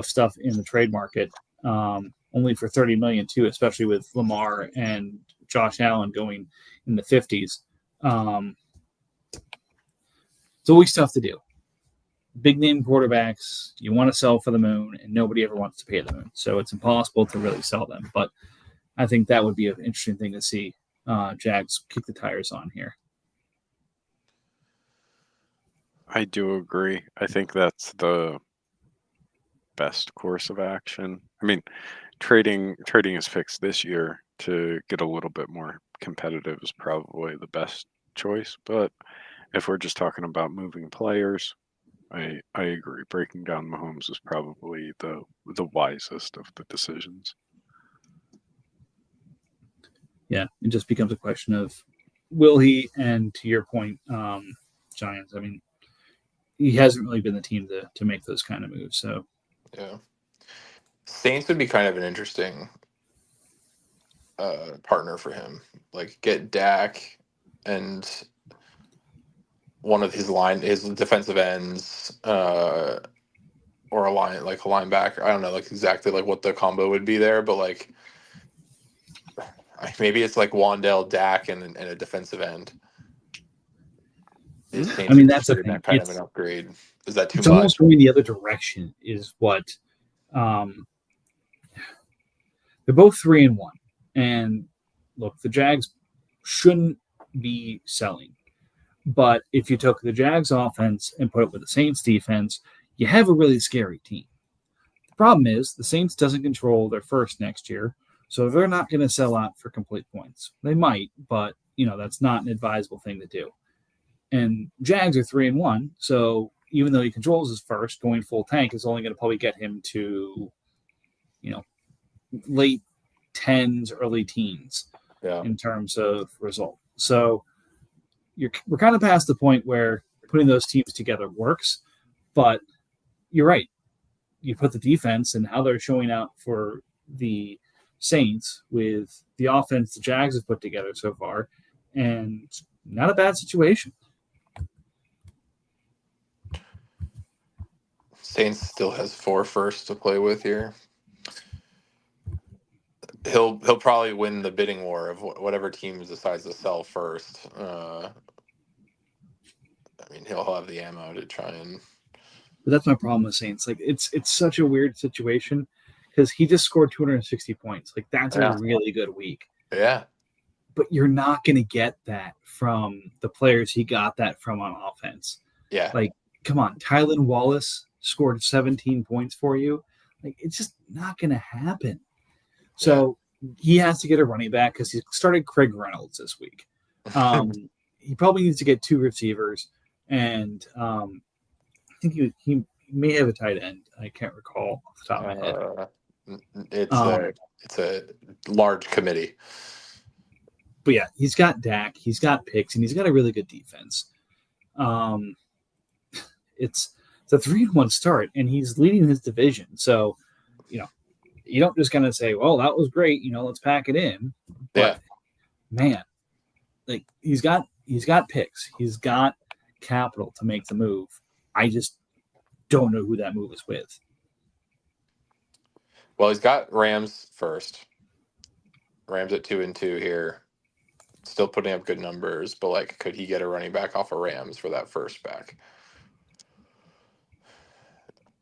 stuff in the trade market, only for $30 million too, especially with Lamar and Josh Allen going in the 50s. It's always tough to do. Big name quarterbacks, you want to sell for the moon, and nobody ever wants to pay the moon. So it's impossible to really sell them. But I think that would be an interesting thing to see Jags kick the tires on here. I do agree. I think that's the best course of action. I mean, trading his picks this year to get a little bit more competitive is probably the best choice. But if we're just talking about moving players, I agree. Breaking down Mahomes is probably the wisest of the decisions. Yeah, it just becomes a question of will he, and to your point, Giants, I mean, he hasn't really been the team to make those kind of moves. So, yeah. Saints would be kind of an interesting partner for him. Like, get Dak and one of his defensive ends, or a linebacker. I don't know, like, exactly like what the combo would be there, but like maybe it's like Wandale, Dak, and a defensive end. I mean, that's a that kind of an upgrade. Is that too much? It's almost going the other direction. Is what they're both 3-1, and look, the Jags shouldn't be selling. But if you took the Jags offense and put it with the Saints defense, you have a really scary team. The problem is the Saints doesn't control their first next year, so they're not going to sell out for complete points. They might, but that's not an advisable thing to do. And Jags are 3-1, so even though he controls his first, going full tank is only going to probably get him to, late tens, early teens in terms of result. So we're kind of past the point where putting those teams together works, but you're right. You put the defense and how they're showing out for the Saints with the offense the Jags have put together so far, and not a bad situation. Saints still has 4 firsts to play with here. He'll probably win the bidding war of whatever team decides to sell first. I mean, he'll have the ammo to try and. But that's my problem with Saints. Like it's such a weird situation because he just scored 260 points. Like that's a really good week. Yeah. But you're not going to get that from the players he got that from on offense. Yeah. Like, come on, Tylan Wallace scored 17 points for you. Like, it's just not going to happen. So he has to get a running back because he started Craig Reynolds this week. He probably needs to get 2 receivers, and I think he may have a tight end. I can't recall off the top of my head. It's a large committee. But yeah, he's got Dak, he's got picks, and he's got a really good defense. It's a 3-1 start, and he's leading his division. So, you don't just kind of say, well, that was great, let's pack it in. But, man, like he's got picks. He's got capital to make the move. I just don't know who that move is with. Well, he's got Rams first. Rams at 2-2 here. Still putting up good numbers, but like, could he get a running back off of Rams for that first back?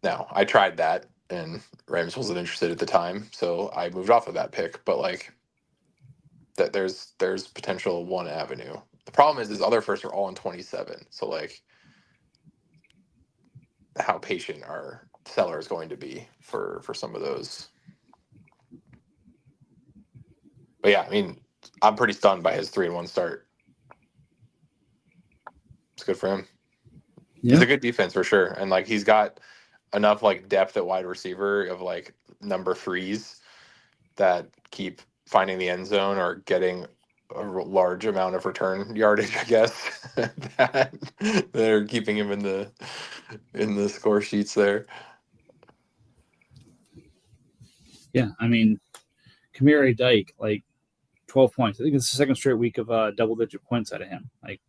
Now, I tried that, and Rams wasn't interested at the time, so I moved off of that pick. But like, that there's potential one avenue. The problem is his other firsts are all in 27. So like, how patient are sellers going to be for some of those? But yeah, I mean, I'm pretty stunned by his 3-1 start. It's good for him. Yeah. He's a good defense for sure, and like he's got enough like depth at wide receiver of like number 3s that keep finding the end zone or getting a large amount of return yardage, I guess. that they're keeping him in the score sheets there. Yeah, I mean, Kamari Dyke, like 12 points. I think it's the second straight week of double-digit points out of him. Like,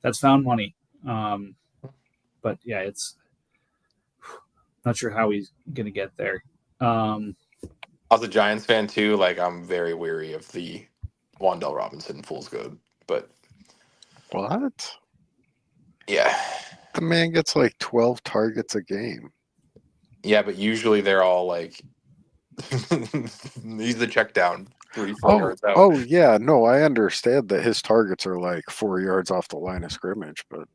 that's found money. But yeah, it's not sure how he's going to get there. I was a Giants fan too. Like, I'm very weary of the Wan'Dale Robinson fool's gold. But what? Yeah, the man gets like 12 targets a game. Yeah, but usually they're all like, he's the check down 3-4 yards out. Oh yeah, no, I understand that his targets are like 4 yards off the line of scrimmage, but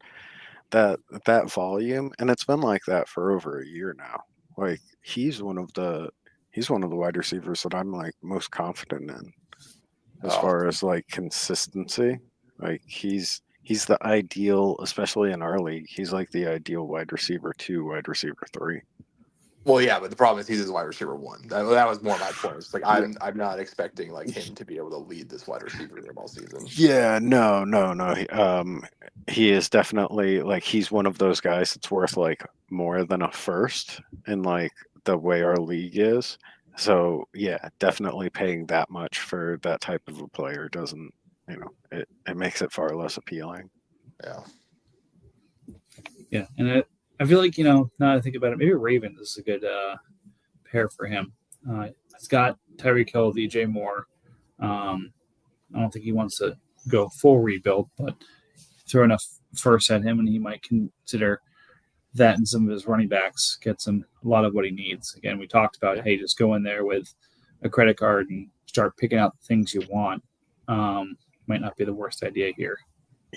that volume, and it's been like that for over a year now. Like he's one of the wide receivers that I'm like most confident in as far as like consistency. Like he's the ideal, especially in our league, he's like the ideal wide receiver 2, wide receiver 3. Well, yeah, but the problem is he's his wide receiver 1. That was more my point. It's like I'm not expecting like him to be able to lead this wide receiver room all season. Yeah, no. He is definitely like he's one of those guys that's worth like more than a first in like the way our league is. So yeah, definitely paying that much for that type of a player doesn't, it makes it far less appealing. Yeah. Yeah, and I feel like, now that I think about it, maybe Ravens is a good pair for him. He's got Tyreek Hill, DJ Moore. I don't think he wants to go full rebuild, but throw enough first at him, and he might consider that and some of his running backs gets him a lot of what he needs. Again, we talked about, hey, just go in there with a credit card and start picking out the things you want. Might not be the worst idea here.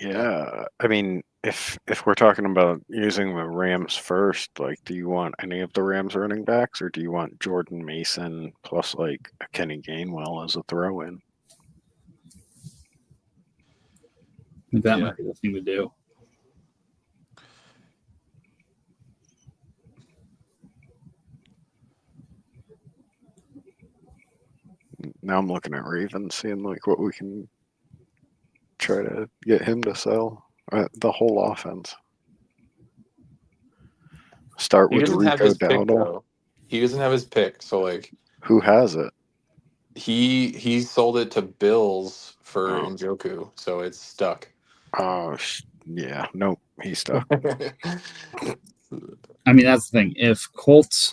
Yeah, I mean, if we're talking about using the Rams first, like, do you want any of the Rams running backs, or do you want Jordan Mason plus like a Kenny Gainwell as a throw-in? think that might be the thing to do. Now I'm looking at Ravens, seeing like what we can try to get him to sell. The whole offense. Start He with doesn't have Rico his pick Dowdle. though. He doesn't have his pick, so like Who has it? he sold it to Bills for Oh. Njoku, so it's stuck. Oh, yeah. Nope. He's stuck. I mean, that's the thing. If Colts,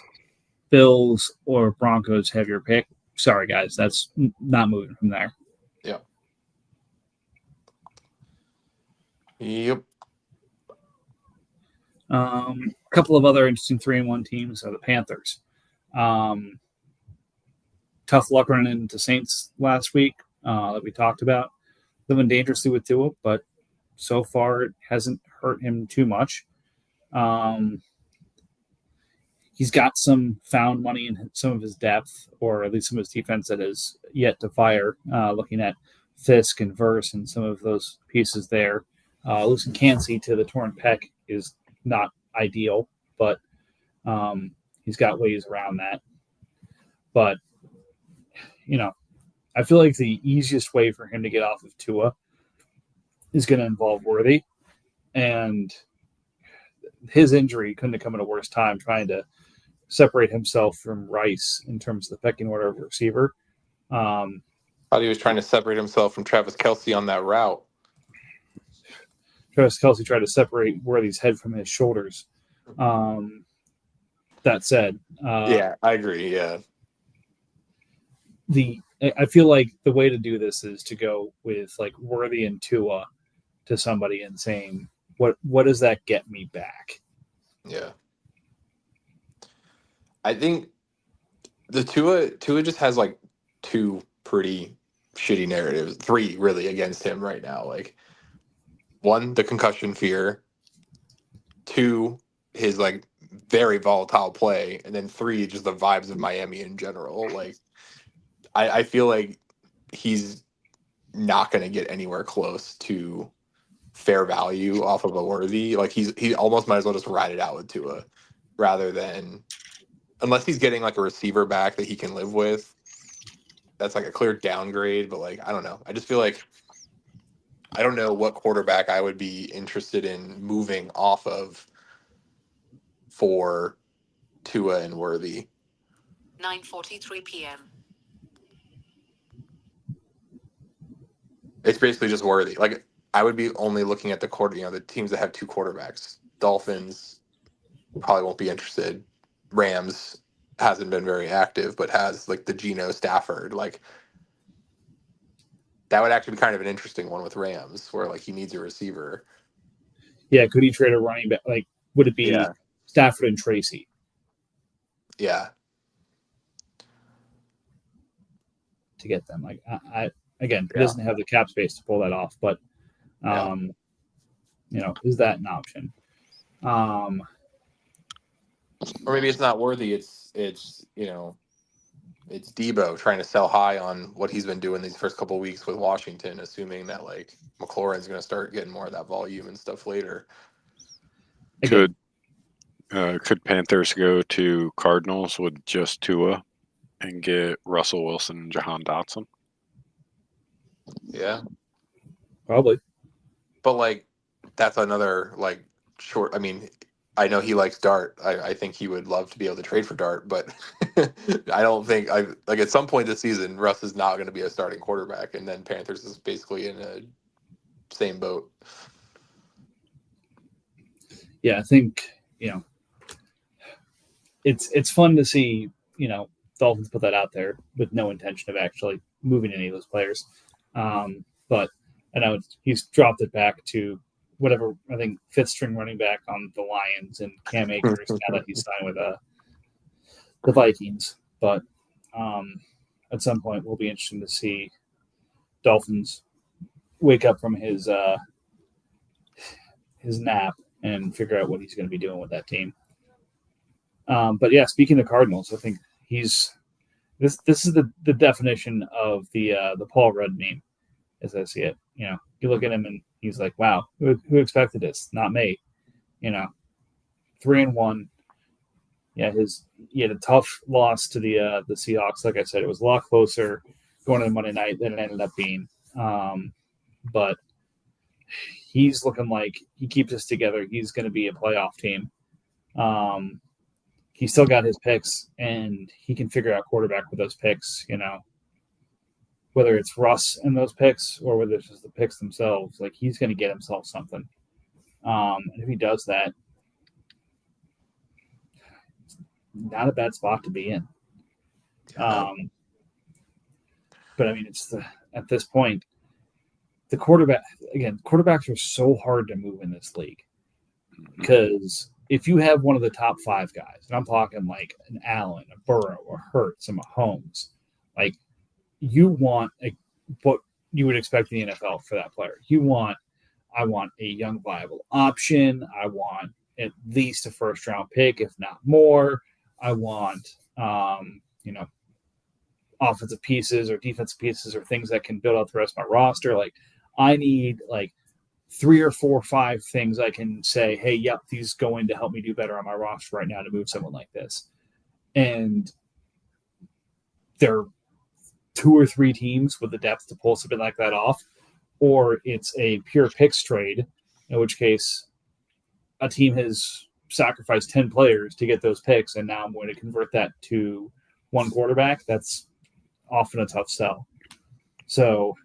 Bills, or Broncos have your pick, sorry guys, that's not moving from there. Yep. A couple of other interesting 3-1 teams are the Panthers. Tough luck running into Saints last week that we talked about. Living dangerously with Tua, but so far it hasn't hurt him too much. He's got some found money in some of his depth, or at least some of his defense that is yet to fire. Looking at Fisk and Verse and some of those pieces there. Losing Cansey to the torn pec is not ideal, but he's got ways around that. But, I feel like the easiest way for him to get off of Tua is going to involve Worthy. And his injury couldn't have come at a worse time, trying to separate himself from Rice in terms of the pecking order of receiver. Thought he was trying to separate himself from Travis Kelce on that route. Travis Kelce tried to separate Worthy's head from his shoulders. That said, I agree. Yeah, I feel like the way to do this is to go with like Worthy and Tua to somebody and saying, what does that get me back? Yeah, I think the Tua just has like two pretty shitty narratives, three really against him right now. Like, one, the concussion fear, two, his like very volatile play, and then three, just the vibes of Miami in general. Like, I feel like he's not going to get anywhere close to fair value off of a Worthy. Like, he almost might as well just ride it out with Tua rather than, unless he's getting like a receiver back that he can live with. That's like a clear downgrade, but like, I don't know. I just feel like I don't know what quarterback I would be interested in moving off of for Tua and Worthy. 9:43 p.m. It's basically just Worthy. Like, I would be only looking at the teams that have two quarterbacks. Dolphins probably won't be interested. Rams hasn't been very active, but has like the Geno Stafford. Like, that would actually be kind of an interesting one with Rams, where like he needs a receiver. Yeah, could he trade a running back? Like, would it be Stafford and Tracy? Yeah. To get them, like he doesn't have the cap space to pull that off, but is that an option? Or maybe it's not Worthy. It's it's Debo trying to sell high on what he's been doing these first couple of weeks with Washington, assuming that like McLaurin's going to start getting more of that volume and stuff later. Could Panthers go to Cardinals with just Tua and get Russell Wilson and Jahan Dotson? Yeah, probably. But like, that's another like short. I mean, I know he likes Dart. I think he would love to be able to trade for Dart, but I don't think at some point this season, Russ is not going to be a starting quarterback, and then Panthers is basically in a same boat. Yeah, I think it's fun to see Dolphins put that out there with no intention of actually moving any of those players, but I know he's dropped it back to whatever, I think, fifth string running back on the Lions and Cam Akers now that he's signed with the Vikings. But at some point, will be interesting to see Dolphins wake up from his nap and figure out what he's going to be doing with that team. But yeah, speaking of Cardinals, I think this is the definition of the Paul Rudd meme. as I see it. You look at him and he's like, wow, who expected this? Not me. 3-1. Yeah, he had a tough loss to the Seahawks. Like I said, it was a lot closer going into Monday night than it ended up being. But he's looking like he keeps this together. He's going to be a playoff team. He still got his picks, and he can figure out quarterback with those picks. Whether it's Russ and those picks or whether it's just the picks themselves, like he's going to get himself something. And if he does that, not a bad spot to be in. But I mean, at this point, the quarterbacks are so hard to move in this league because if you have one of the top 5 guys, and I'm talking like an Allen, a Burrow, a Hurts, a Mahomes, like you want what you would expect in the NFL for that player. I want a young viable option. I want at least a first round pick, if not more. I want, offensive pieces or defensive pieces or things that can build out the rest of my roster. Like I need like 3 or 4 or 5 things I can say, hey, yep, these going to help me do better on my roster right now to move someone like this. And there are 2 or 3 teams with the depth to pull something like that off, or it's a pure picks trade, in which case a team has sacrificed 10 players to get those picks, and now I'm going to convert that to one quarterback. That's often a tough sell. So,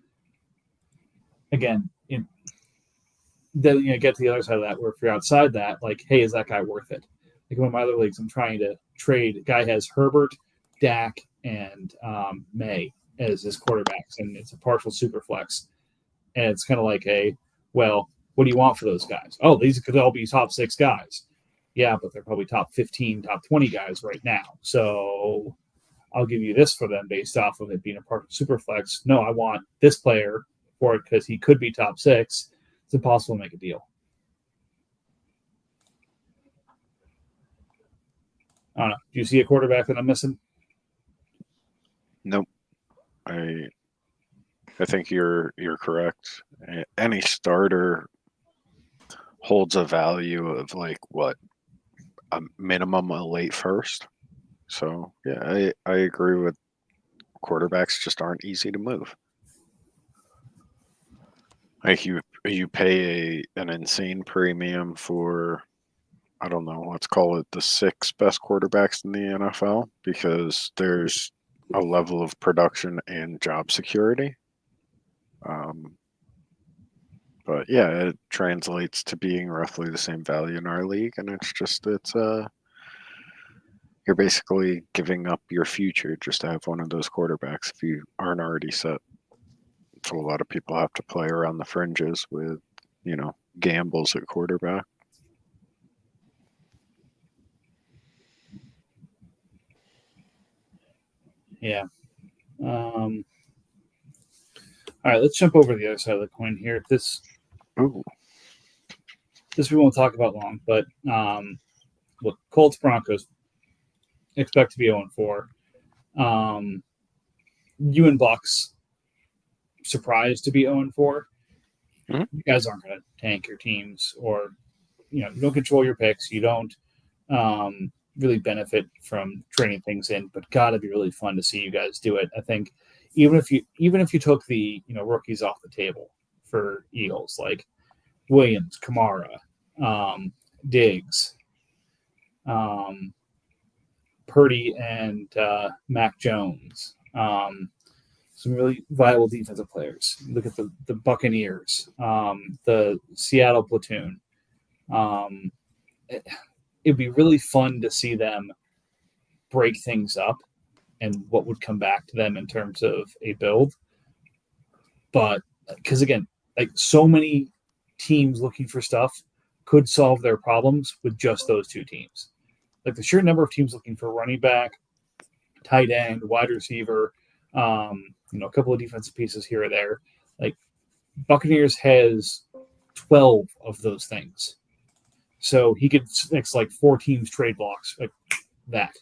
again, then get to the other side of that, where if you're outside that, like, hey, is that guy worth it? Like in one of my other leagues, I'm trying to trade. A guy has Herbert, Dak, and May as his quarterbacks, and it's a partial super flex. And it's kind of like what do you want for those guys? Oh, these could all be top 6 guys. Yeah, but they're probably top 15, top 20 guys right now. So I'll give you this for them based off of it being a partial super flex. No, I want this player for it because he could be top 6. It's impossible to make a deal. I don't know. Do you see a quarterback that I'm missing? Nope. I think you're correct. Any starter holds a value of like what, a minimum a late first. So yeah, I agree with quarterbacks just aren't easy to move. Like you pay an insane premium for, I don't know, let's call it the 6 best quarterbacks in the NFL because there's a level of production and job security. But yeah, it translates to being roughly the same value in our league, and you're basically giving up your future just to have one of those quarterbacks if you aren't already set. So a lot of people have to play around the fringes with, gambles at quarterback. Yeah. All right, let's jump over to the other side of the coin here. This we won't talk about long, but look, Colts Broncos expect to be 0-4. You and Bucks surprised to be 0-4. Mm-hmm. You guys aren't going to tank your teams, or you don't control your picks. You don't really benefit from trading things in, but gotta be really fun to see you guys do it. I think even if you took the rookies off the table for Eagles, like Williams, Kamara, Diggs, Purdy, and Mac Jones, some really viable defensive players. Look at the Buccaneers, the Seattle platoon. It'd be really fun to see them break things up and what would come back to them in terms of a build. But because again, like so many teams looking for stuff could solve their problems with just those 2 teams. Like the sheer number of teams looking for running back, tight end, wide receiver, a couple of defensive pieces here or there. Like Buccaneers has 12 of those things. So he could mix like 4 teams trade blocks like that.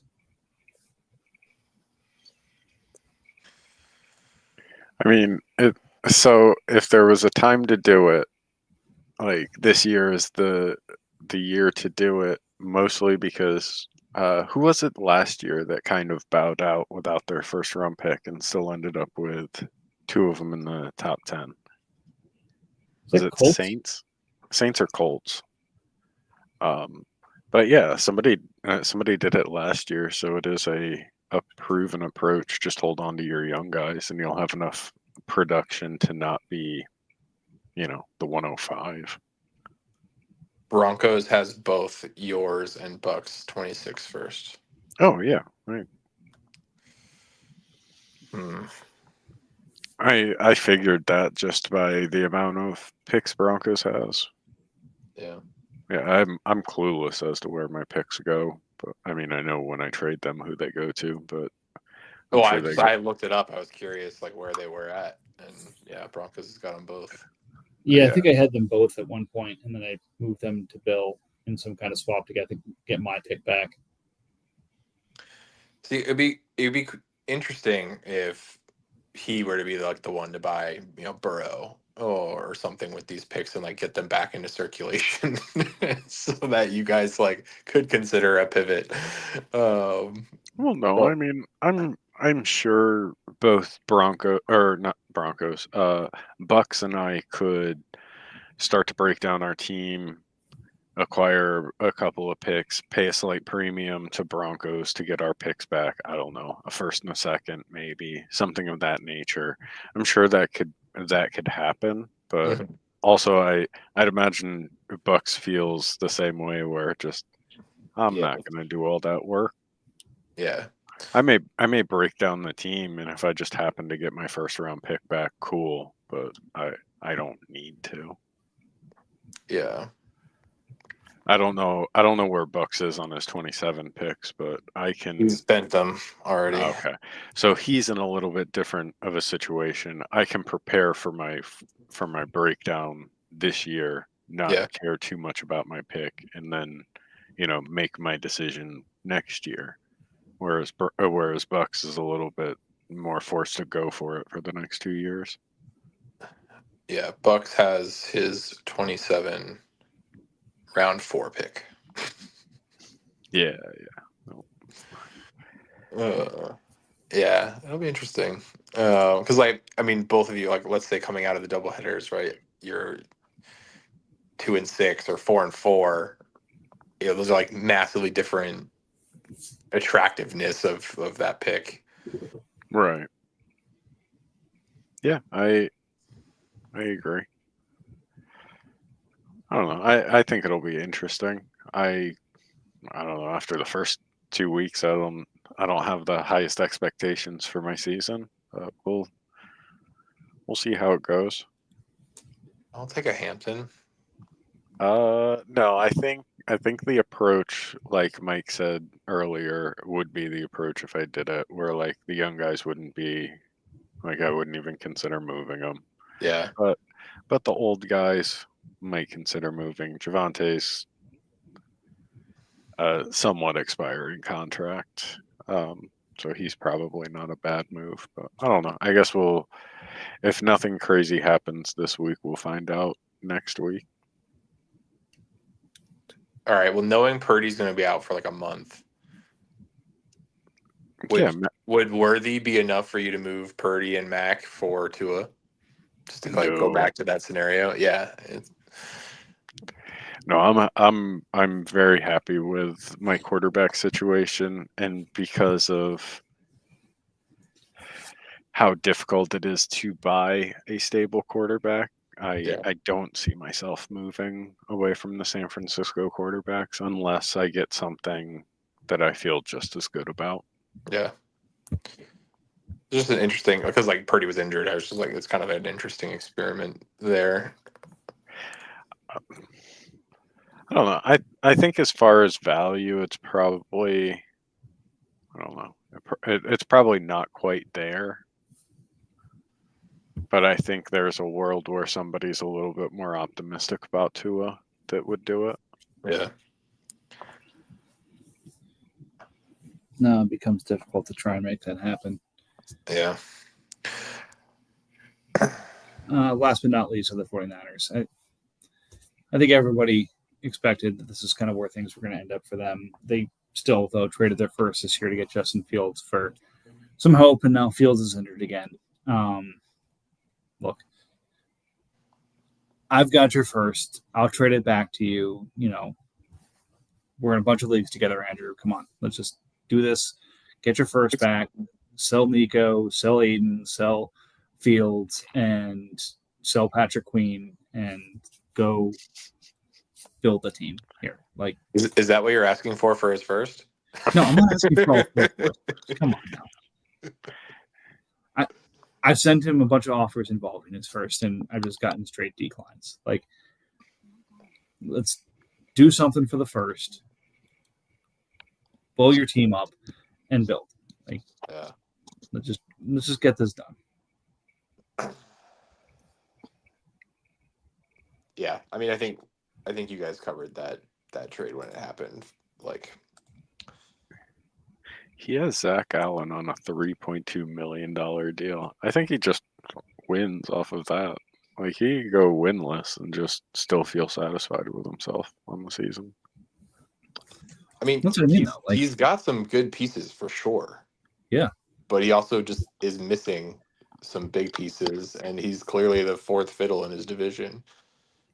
I mean, So if there was a time to do it, like this year is the year to do it, mostly because who was it last year that kind of bowed out without their first round pick and still ended up with two of them in the top 10? Is Was that it Colts? Saints or Colts? But yeah, somebody did it last year, so it is a proven approach. Just hold on to your young guys, and you'll have enough production to not be, the 105. Broncos has both yours and Bucks 26 first. Oh yeah, right. I figured that just by the amount of picks Broncos has. Yeah. Yeah, I'm clueless as to where my picks go, but I mean I know when I trade them who they go to, but I'm sure they I looked it up. I was curious like where they were at, and yeah, Broncos has got them both. Yeah, Yeah. I think I had them both at one point, and then I moved them to Bill in some kind of swap to get my pick back. See, it'd be interesting if he were to be like the one to buy, Burrow or something with these picks and like get them back into circulation, so that you guys like could consider a pivot. Well, no, Well, I mean I'm sure both not Broncos, Bucks and I could start to break down our team, acquire a couple of picks, pay a slight premium to Broncos to get our picks back. I don't know, a first and a second, maybe something of that nature. I'm sure that could happen, but mhm. also I'd imagine Bucks feels the same way, where just I'm Yeah, not going to do all that work. yeah, I may break down the team, and if I just happen to get my first round pick back, cool. But I don't need to. yeah. I don't know where Bucks is on his 27 picks, but I can. He's spent them already. Okay, so he's in a little bit different of a situation. I can prepare for my breakdown this year, not Yeah, care too much about my pick, and then make my decision next year. Whereas Bucks is a little bit more forced to go for it for the next 2 years. yeah. Bucks has his 27 round 4 pick. Yeah, Yeah, that'll be interesting. Because both of you, like, let's say coming out of the double headers, right? You're 2-6 or 4-4. Those are like massively different attractiveness of that pick. right. Yeah, I agree. I don't know. I think it'll be interesting. I don't know. After the first 2 weeks, I don't have the highest expectations for my season. But we'll see how it goes. I'll take a Hampton. No, I think the approach, like Mike said earlier, would be the approach if I did it, where like the young guys wouldn't be, like I wouldn't even consider moving them. Yeah, But the old guys might consider moving. Javante's somewhat expiring contract, so he's probably not a bad move. But I don't know. I guess if nothing crazy happens this week, we'll find out next week. all right. Well, knowing Purdy's going to be out for like a month, would Worthy be enough for you to move Purdy and Mac for Tua? Just to like go No. back to that scenario. Yeah. No, I'm very happy with my quarterback situation, and because of how difficult it is to buy a stable quarterback, I don't see myself moving away from the San Francisco quarterbacks unless I get something that I feel just as good about. Yeah. Just an interesting, because like Purdy was injured. I was just like, it's kind of an interesting experiment there. I don't know. I think as far as value, it's probably, I don't know. It's probably not quite there. But I think there's a world where somebody's a little bit more optimistic about Tua that would do it. Yeah. No, it becomes difficult to try and make that happen. Yeah. last but not least, are the 49ers. I think everybody expected that this is kind of where things were going to end up for them. They still, though, traded their first this year to get Justin Fields for some hope, and now Fields is injured again. Look, I've got your first. I'll trade it back to you. You know, we're in a bunch of leagues together, Andrew. Come on, let's just do this. Get your first back. Sell Nico, sell Aiden, sell Fields, and sell Patrick Queen, and go build the team here. Like, Is that what you're asking for his first? no, I'm not asking for all four first. Come on now. I've sent him a bunch of offers involving his first, and I've just gotten straight declines. Like, let's do something for the first. Blow your team up and build. Like, Yeah. let's just get this done. Yeah, I mean, I think you guys covered that trade when it happened. Like, He has Zach Allen on a $3.2 million deal. I think he just wins off of that. Like, he could go winless and just still feel satisfied with himself on the season. I mean, That's what I mean, though. Like, he's got some good pieces for sure. Yeah. But he also just is missing some big pieces, and he's clearly the fourth fiddle in his division.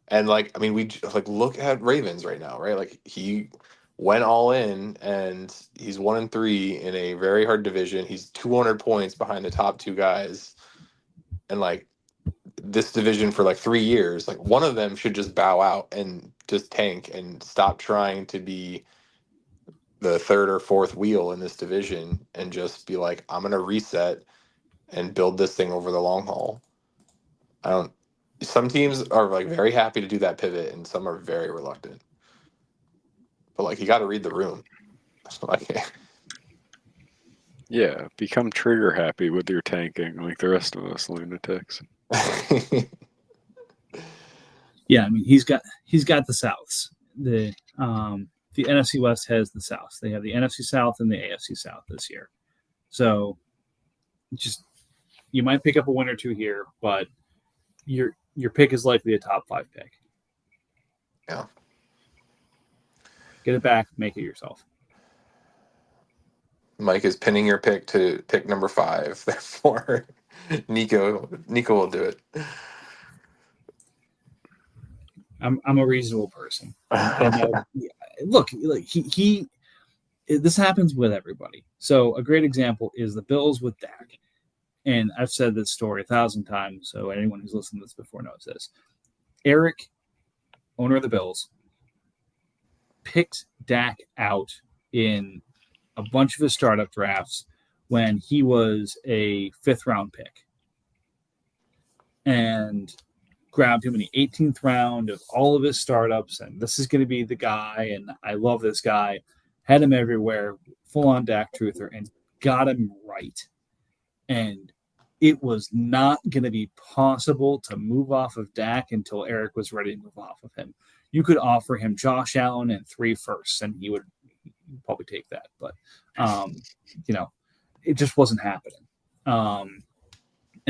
And, like, I mean, we like look at Ravens right now, right? Like, he went all in, and he's 1-3 in a very hard division. He's 200 points behind the top two guys, and like this division for like 3 years, like one of them should just bow out and just tank and stop trying to be the third or fourth wheel in this division and just be like, I'm gonna reset and build this thing over the long haul. Some teams are like very happy to do that pivot, and some are very reluctant. But like, you got to read the room. Like, Yeah, become trigger happy with your tanking like the rest of us lunatics. yeah, I mean, he's got the Souths. The NFC West has the Souths. They have the NFC South and the AFC South this year. So just, you might pick up a win or two here, but your pick is likely a top 5 pick. Yeah. Get it back, make it yourself. Mike is pinning your pick to pick number 5. Therefore, Nico will do it. I'm a reasonable person. And, look, he this happens with everybody. So a great example is the Bills with Dak. And I've said this story 1,000 times, so anyone who's listened to this before knows this. Eric, owner of the Bills, picked Dak out in a bunch of his startup drafts when he was a 5th round pick, and grabbed him in the 18th round of all of his startups, and this is going to be the guy, and I love this guy. Had him everywhere, full on Dak truther, and got him right. And it was not going to be possible to move off of Dak until Eric was ready to move off of him. You could offer him Josh Allen and 3 firsts, and he would probably take that. But, it just wasn't happening. And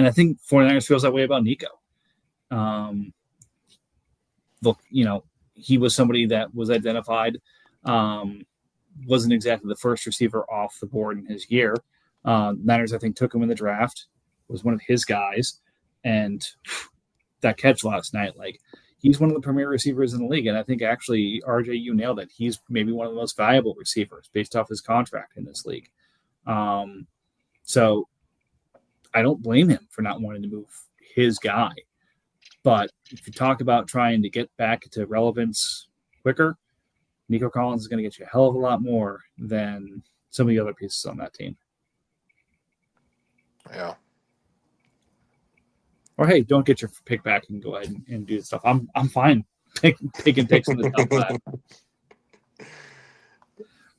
I think 49ers feels that way about Nico. Look, he was somebody that was identified, wasn't exactly the first receiver off the board in his year. Niners, I think, took him in the draft, was one of his guys, and that catch last night, like, he's one of the premier receivers in the league. And I think actually, RJ, you nailed it. He's maybe one of the most valuable receivers based off his contract in this league. So I don't blame him for not wanting to move his guy. But if you talk about trying to get back to relevance quicker, Nico Collins is going to get you a hell of a lot more than some of the other pieces on that team. Yeah. Or hey, don't get your pick back and go ahead and do the stuff. I'm fine picking picks in the top 5.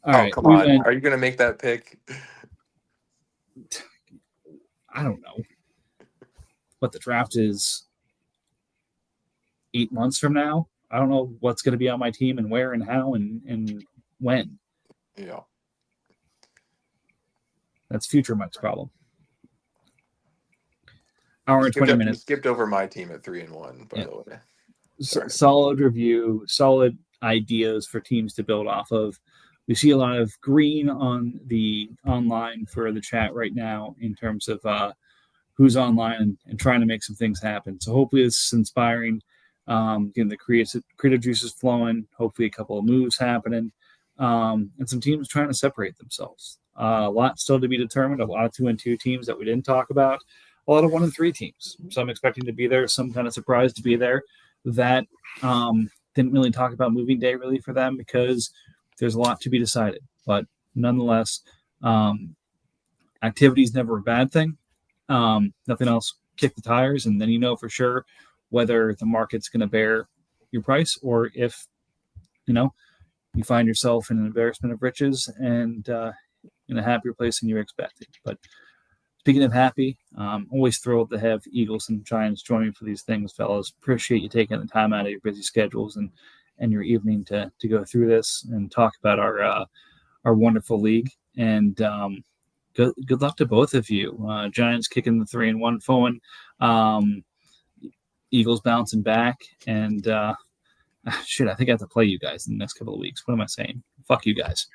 All right, come on. Are you going to make that pick? I don't know. What the draft is 8 months from now. I don't know what's going to be on my team and where and how and when. Yeah. That's future Mike's problem. hour and 20 You minutes. skipped over my team at 3-1, by the way. Sorry. Solid review, solid ideas for teams to build off of. We see a lot of green on the online for the chat right now in terms of who's online and trying to make some things happen. So hopefully this is inspiring. Getting the creative juices flowing. Hopefully a couple of moves happening, and some teams trying to separate themselves. A lot still to be determined. A lot of 2-2 teams that we didn't talk about. A lot of 1-3 teams. Some expecting to be there. Some kind of surprised to be there. That didn't really talk about moving day really for them because there's a lot to be decided. But nonetheless, activity is never a bad thing. Nothing else, kick the tires, and then you know for sure whether the market's going to bear your price or if, you find yourself in an embarrassment of riches and in a happier place than you were expecting. But speaking of happy, always thrilled to have Eagles and Giants join me for these things, fellas. Appreciate you taking the time out of your busy schedules and your evening to go through this and talk about our wonderful league. And good luck to both of you. Giants kicking the 3-1 phone. Eagles bouncing back. And shit, I think I have to play you guys in the next couple of weeks. What am I saying? Fuck you guys.